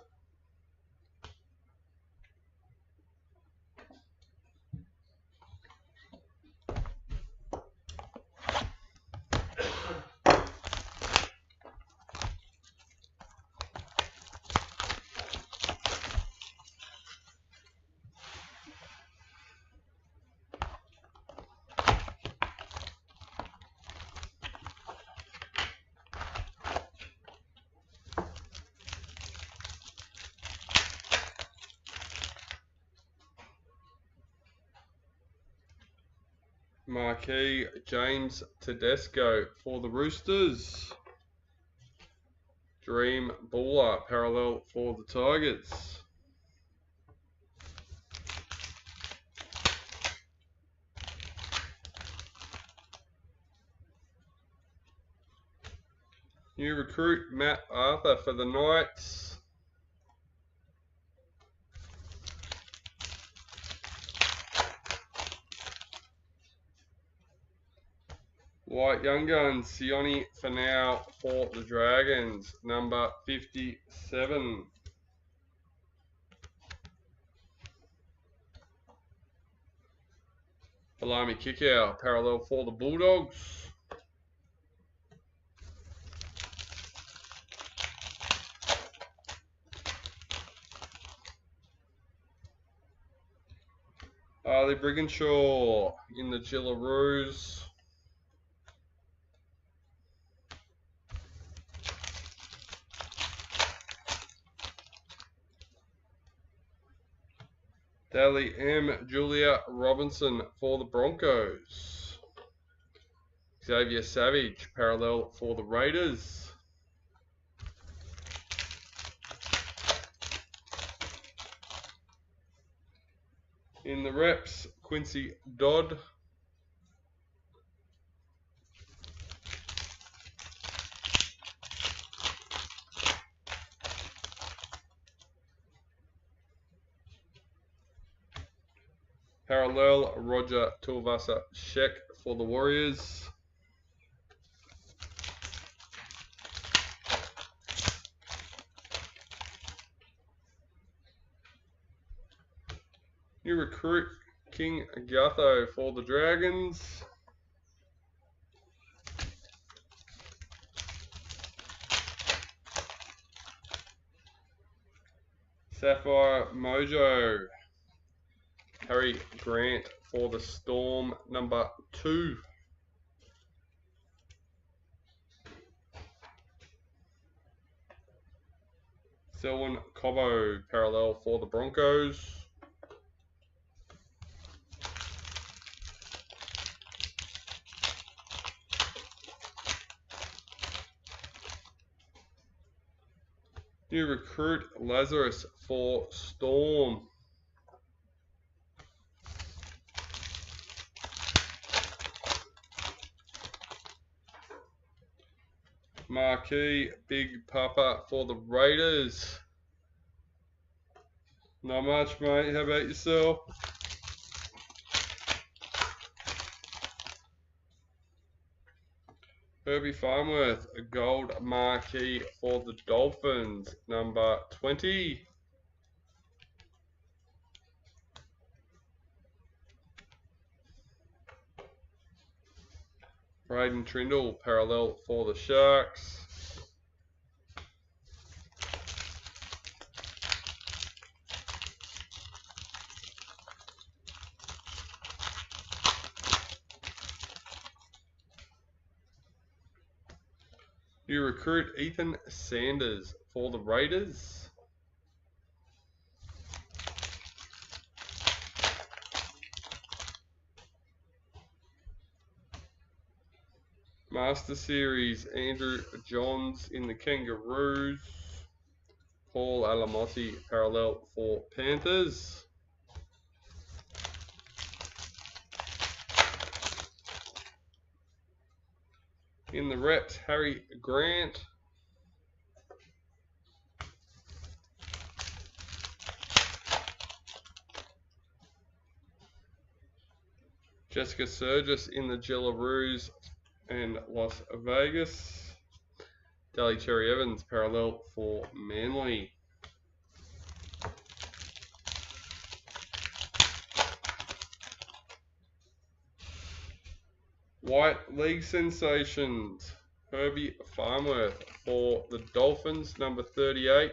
[SPEAKER 1] Marquee, James Tedesco for the Roosters. Dream Baller, parallel for the Tigers. New recruit Matt Arthur for the Knights. White Young Guns, Sione for now for the Dragons, number 57. Salami Kickout, parallel for the Bulldogs. Harley Brigginshaw in the Gillaroos. Daly M. Julia Robinson for the Broncos. Xavier Savage, parallel for the Raiders. In the reps, Quincy Dodd. Parallel, Roger Tuivasa Sheck for the Warriors. New recruit, King Gutho for the Dragons. Sapphire Mojo, Harry Grant for the Storm, number 2. Selwyn Cobbo, parallel for the Broncos. New recruit, Lazarus for Storm. Marquee, Big Papa for the Raiders. Not much, mate. How about yourself? Herbie Farmworth, a gold marquee for the Dolphins, number 20. Braden Trindle, parallel for the Sharks. You recruit Ethan Sanders for the Raiders. Master Series, Andrew Johns in the Kangaroos. Paul Alamotti, parallel for Panthers. In the reps, Harry Grant. Jessica Surgis in the Gillaroos and Las Vegas. Daly Cherry Evans, parallel for Manly. White League Sensations, Herbie Farmworth for the Dolphins, number 38.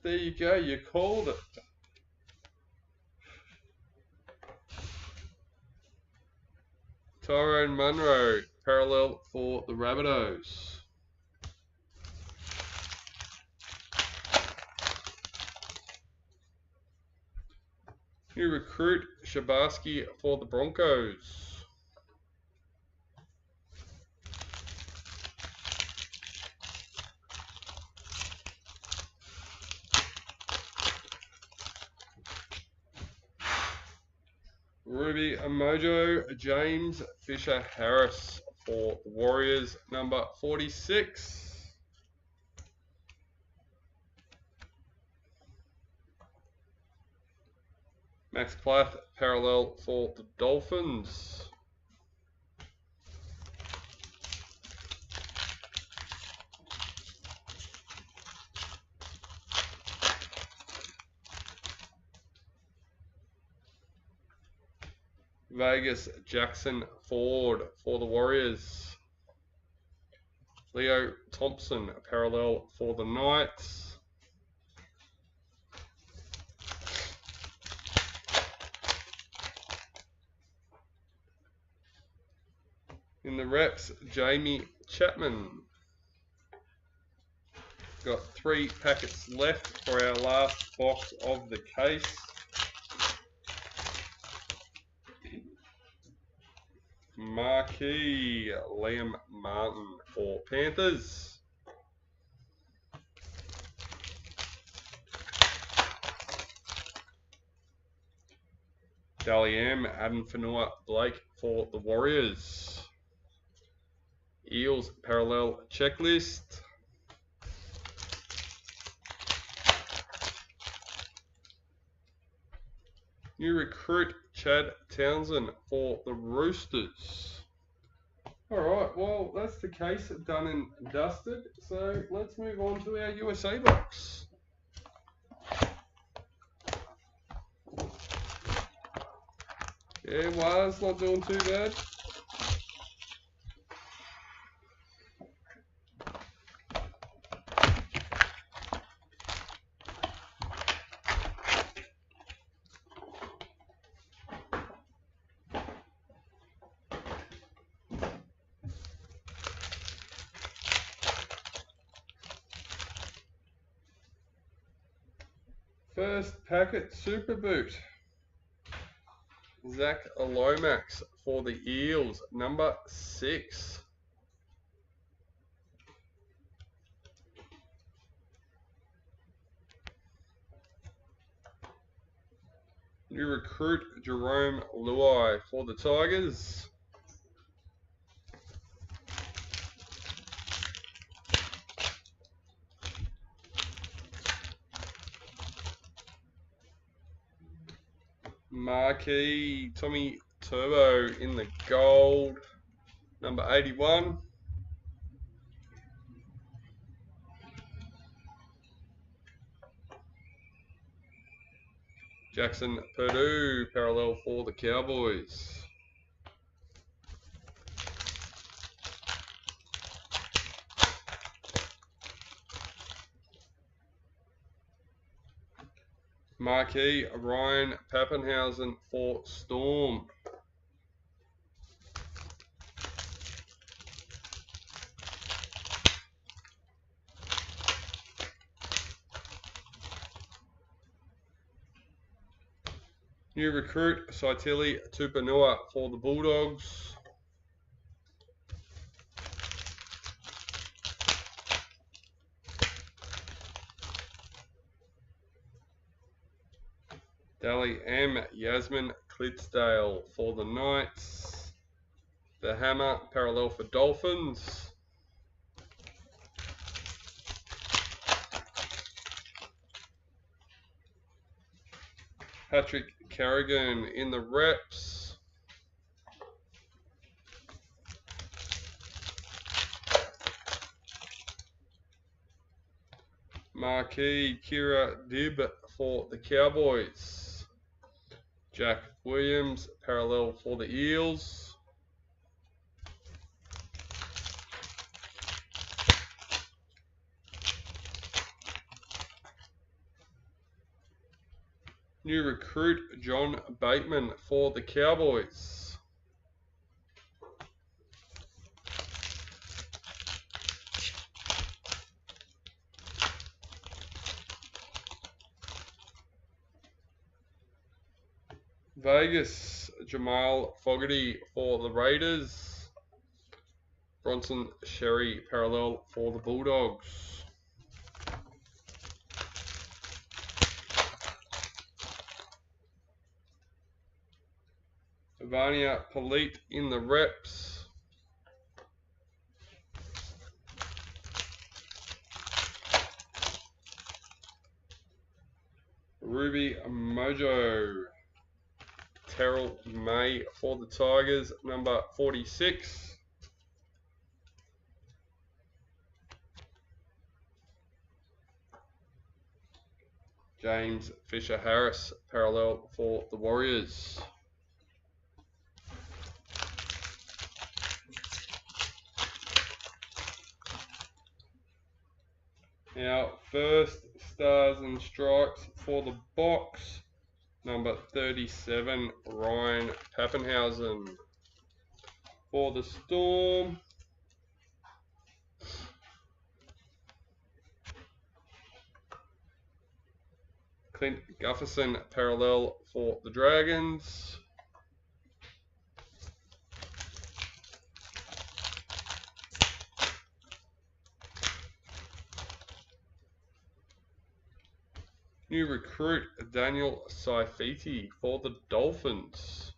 [SPEAKER 1] There you go, you called it. Tyrone Munro, parallel for the Rabbitohs. New recruit, Shabarsky for the Broncos. Ruby Mojo, James Fisher Harris for the Warriors, number 46. Max Plath, parallel for the Dolphins. Vegas, Jackson Ford for the Warriors. Leo Thompson, parallel for the Knights. In the reps, Jamie Chapman. Got 3 packets left for our last box of the case. Marquee, Liam Martin for Panthers. Daly M, Adam Fanua Blake for the Warriors. Eels parallel checklist. New recruit Chad Townsend for the Roosters. Alright, well, that's the case done and dusted. So let's move on to our USA box. Yeah, Waz not doing too bad. First packet Super Boot. Zach Lomax for the Eels, number 6. New recruit Jerome Luai for the Tigers. Marquee Tommy Turbo in the gold, number 81. Jackson Purdue, parallel for the Cowboys. Marquee Ryan Pappenhausen for Storm. New recruit Saitili Tupanua for the Bulldogs. Daly M. Yasmin Clydesdale for the Knights. The Hammer parallel for Dolphins. Patrick Carrigan in the reps. Marquee Kira Dib for the Cowboys. Jack Williams parallel for the Eels. New recruit John Bateman for the Cowboys. Vegas Jamal Fogarty for the Raiders. Bronson Sherry parallel for the Bulldogs. Vania Polite in the reps. Ruby Mojo. Terrell May for the Tigers, number 46. James Fisher-Harris, parallel for the Warriors. Our first Stars and Stripes for the box, number 37, Ryan Pappenhausen. For the Storm, Clint Gufferson, parallel for the Dragons. New recruit Daniel Saifiti for the Dolphins.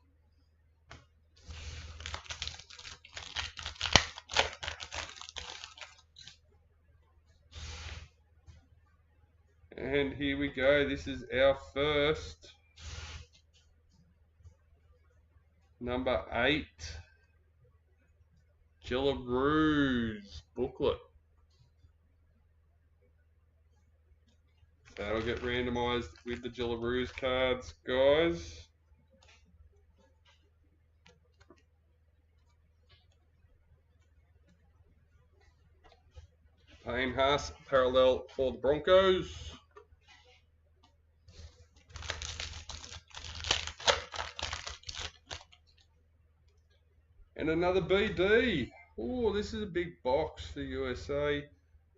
[SPEAKER 1] And here we go. This is our first number 8 Jillaroos booklet. That'll get randomized with the Jillaroos cards, guys. Payne Haas, parallel for the Broncos. And another BD. Oh, this is a big box for USA.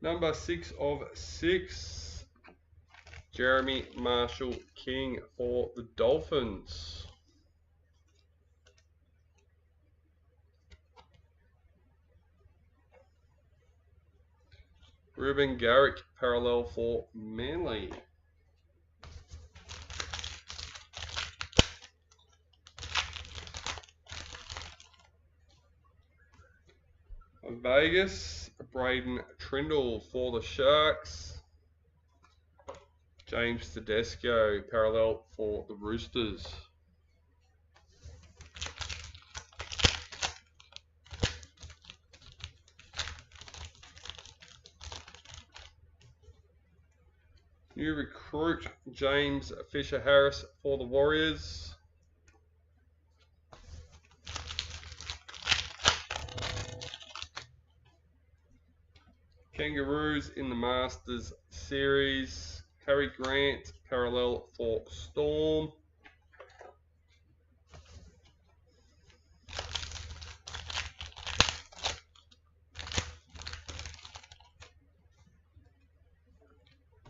[SPEAKER 1] Number 6 of 6. Jeremy Marshall King for the Dolphins. Ruben Garrick, parallel for Manly. Vegas, Braden Trindle for the Sharks. James Tedesco, parallel for the Roosters. New recruit James Fisher-Harris for the Warriors. Kangaroos in the Masters Series. Harry Grant, parallel for Storm.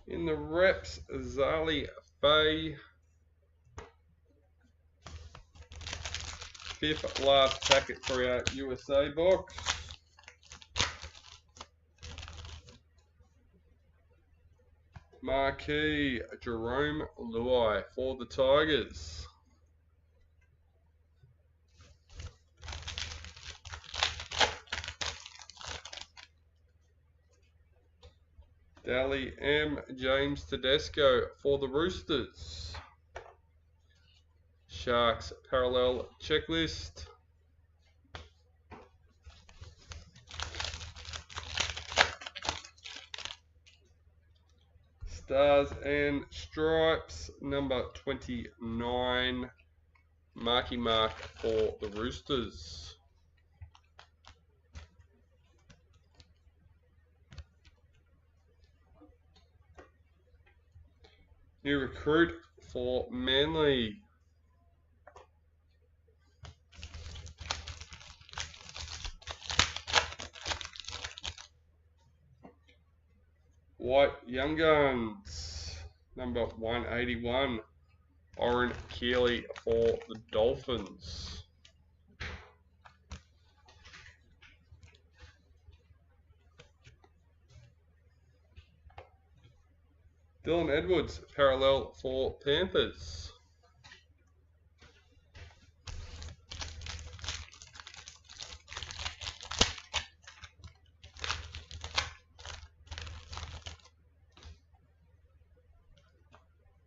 [SPEAKER 1] In the reps, Zali Faye. 5th last packet for our USA box. Marquee Jerome Luai for the Tigers. Daly M. James Tedesco for the Roosters. Sharks parallel checklist. Stars and Stripes, number 29, Marky Mark for the Roosters. New recruit for Manly. White Young Guns, number 181, Oren Keeley for the Dolphins. Dylan Edwards, parallel for Panthers.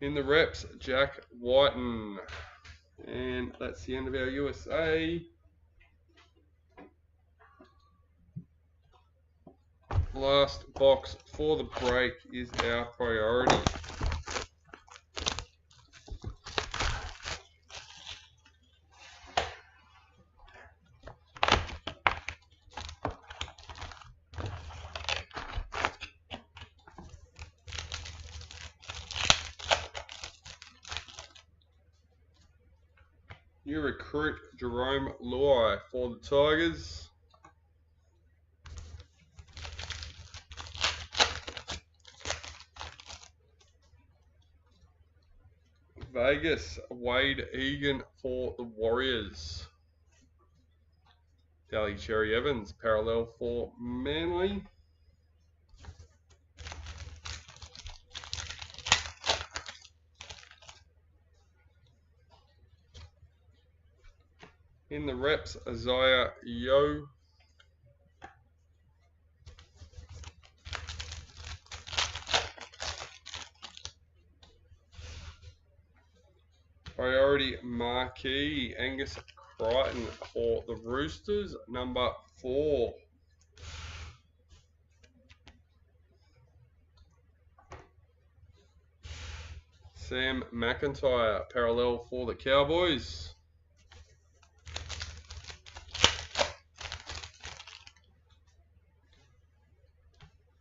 [SPEAKER 1] In the reps, Jack Whiten. And that's the end of our USA. Last box for the break is our priority. New recruit Jerome Luai for the Tigers. Vegas, Wade Egan for the Warriors. Daly Cherry Evans, parallel for Manly. In the reps, Isaiah Yo. Priority marquee, Angus Crichton for the Roosters, number 4. Sam McIntyre, parallel for the Cowboys.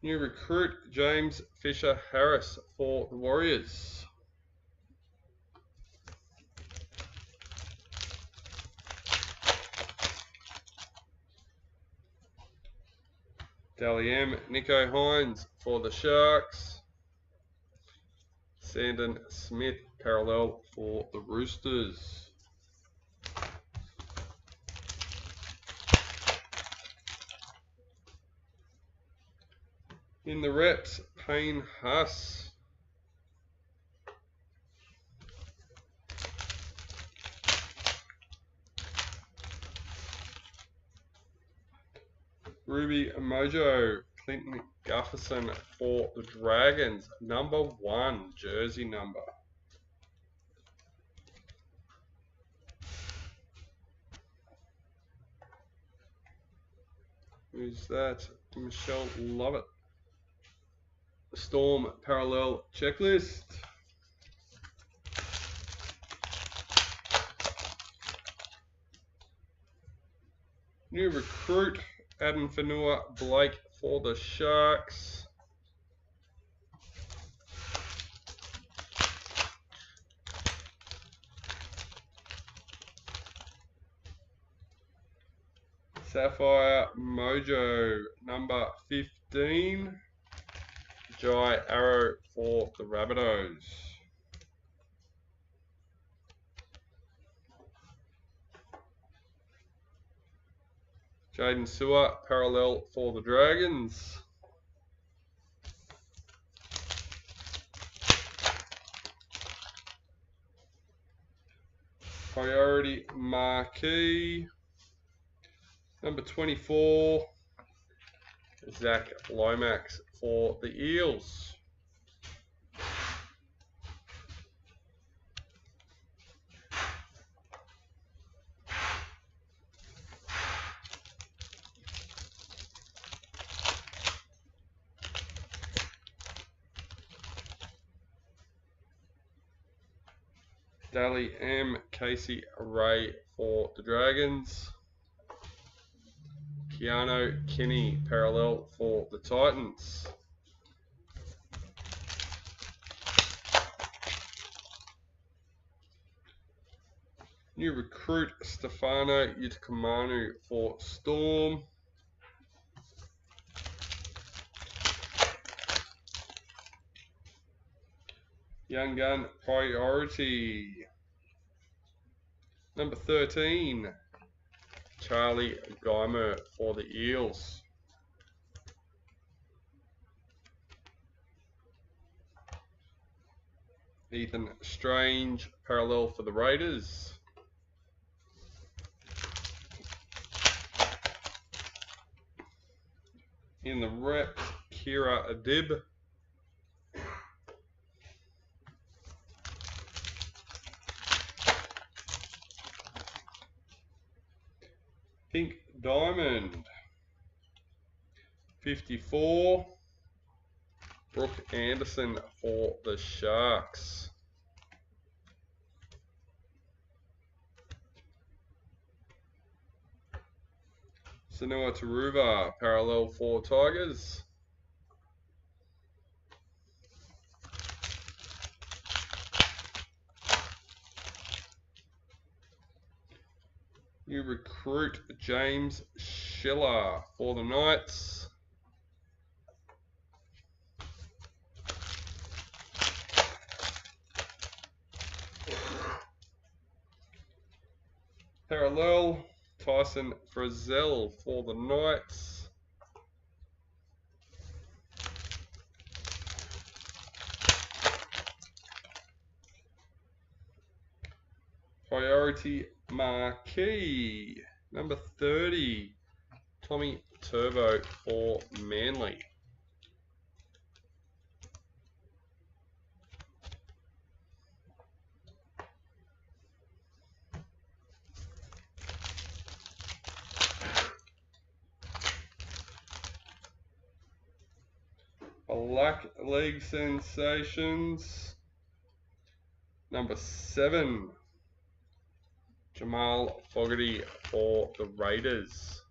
[SPEAKER 1] New recruit, James Fisher-Harris for the Warriors. Daly M, Nico Hines for the Sharks. Sandon Smith, parallel for the Roosters. In the reps, Payne Huss. Ruby Mojo, Clinton Gufferson for the Dragons, number 1, jersey number. Who's that? Michelle Lovett. Storm parallel checklist. New recruit, Adam Fanua Blake for the Sharks. Sapphire Mojo, number 15. Jai Arrow for the Rabbitohs. Jaden Sewer, parallel for the Dragons. Priority marquee, number 24, Zach Lomax for the Eels. Daly M, Casey Ray for the Dragons. Keanu Kinney, parallel for the Titans. New recruit, Stefano Utakamanu for Storm. Young Gun priority, number 13, Charlie Geimer for the Eels. Ethan Strange, parallel for the Raiders. In the rep, Kira Adib. Pink Diamond. 54. Brooke Anderson for the Sharks. Sanua Taruva, parallel for Tigers. New recruit James Schiller for the Knights. Parallel Tyson Frizzell for the Knights. Priority Marquee, number 30, Tommy Turbo for Manly. Black League Sensations, number 7, Jamal Fogarty for the Raiders.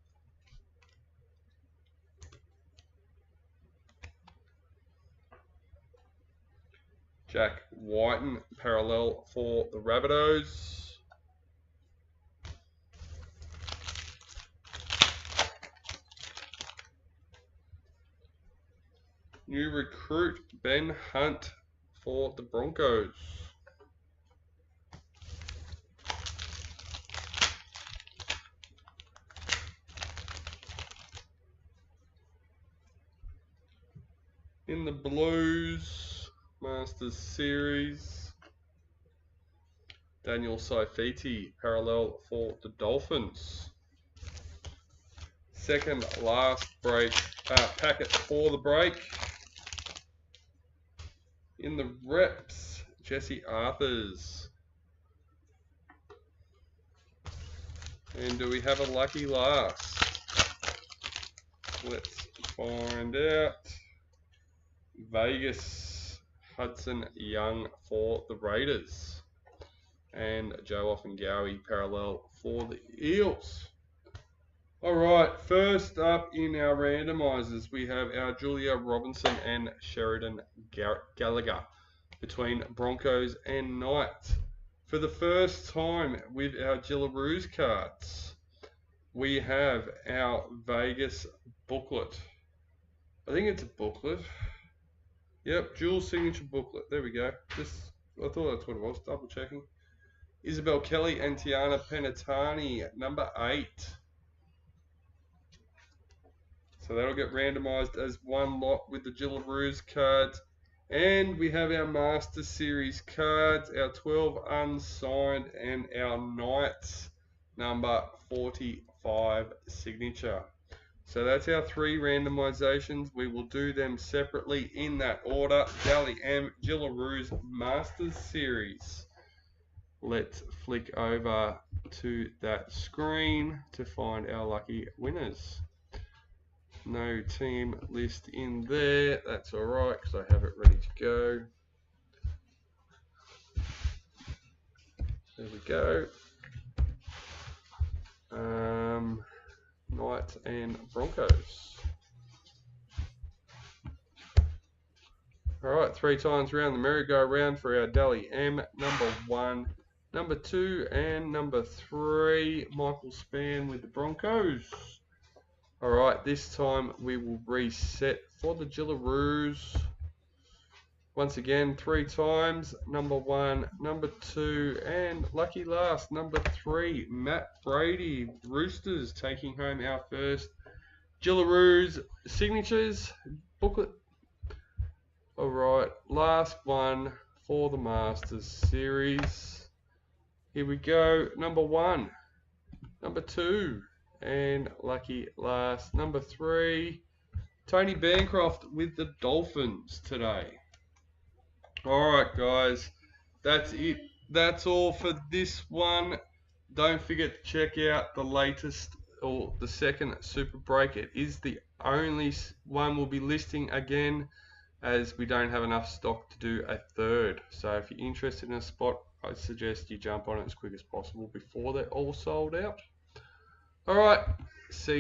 [SPEAKER 1] Jack Whiten, parallel for the Rabbitohs. New recruit Ben Hunt for the Broncos. In the Blues Masters Series, Daniel Saifiti, parallel for the Dolphins. Second last break packet for the break. In the reps, Jesse Arthurs. And do we have a lucky last? Let's find out. Vegas, Hudson Young for the Raiders. And Joe Offengowie parallel for the Eels. Alright, first up in our randomizers, we have our Julia Robinson and Sheridan Gallagher between Broncos and Knights. For the first time with our Jillaroos cards, we have our Vegas booklet. I think it's a booklet. Yep, dual signature booklet. There we go. I thought that's what it was. Double checking. Isabel Kelly and Tiana Penatani, number 8. So that'll get randomized as one lot with the Jillaroos cards. And we have our Master Series cards, our 12 unsigned, and our Knights number 45 signature. So that's our 3 randomizations. We will do them separately in that order. Daly M, Jillaroos Masters Series. Let's flick over to that screen to find our lucky winners. No team list in there. That's alright because I have it ready to go. There we go. Knights and Broncos. Alright, 3 times around the merry-go-round for our Daly M. Number 1, number 2, and number 3. Michael Spann with the Broncos. Alright, this time we will reset for the Jillaroos. Once again, 3 times. Number 1, number 2, and lucky last, number 3. Matt Brady, Roosters, taking home our first Jillaroos signatures booklet. Alright, last one for the Masters Series. Here we go. Number 1, number 2. And lucky last, number 3, Tony Bancroft with the Dolphins today. Alright guys, that's it. That's all for this one. Don't forget to check out the latest or the second super break. It is the only one we'll be listing again, as we don't have enough stock to do a third. So if you're interested in a spot, I suggest you jump on it as quick as possible before they're all sold out. All right, see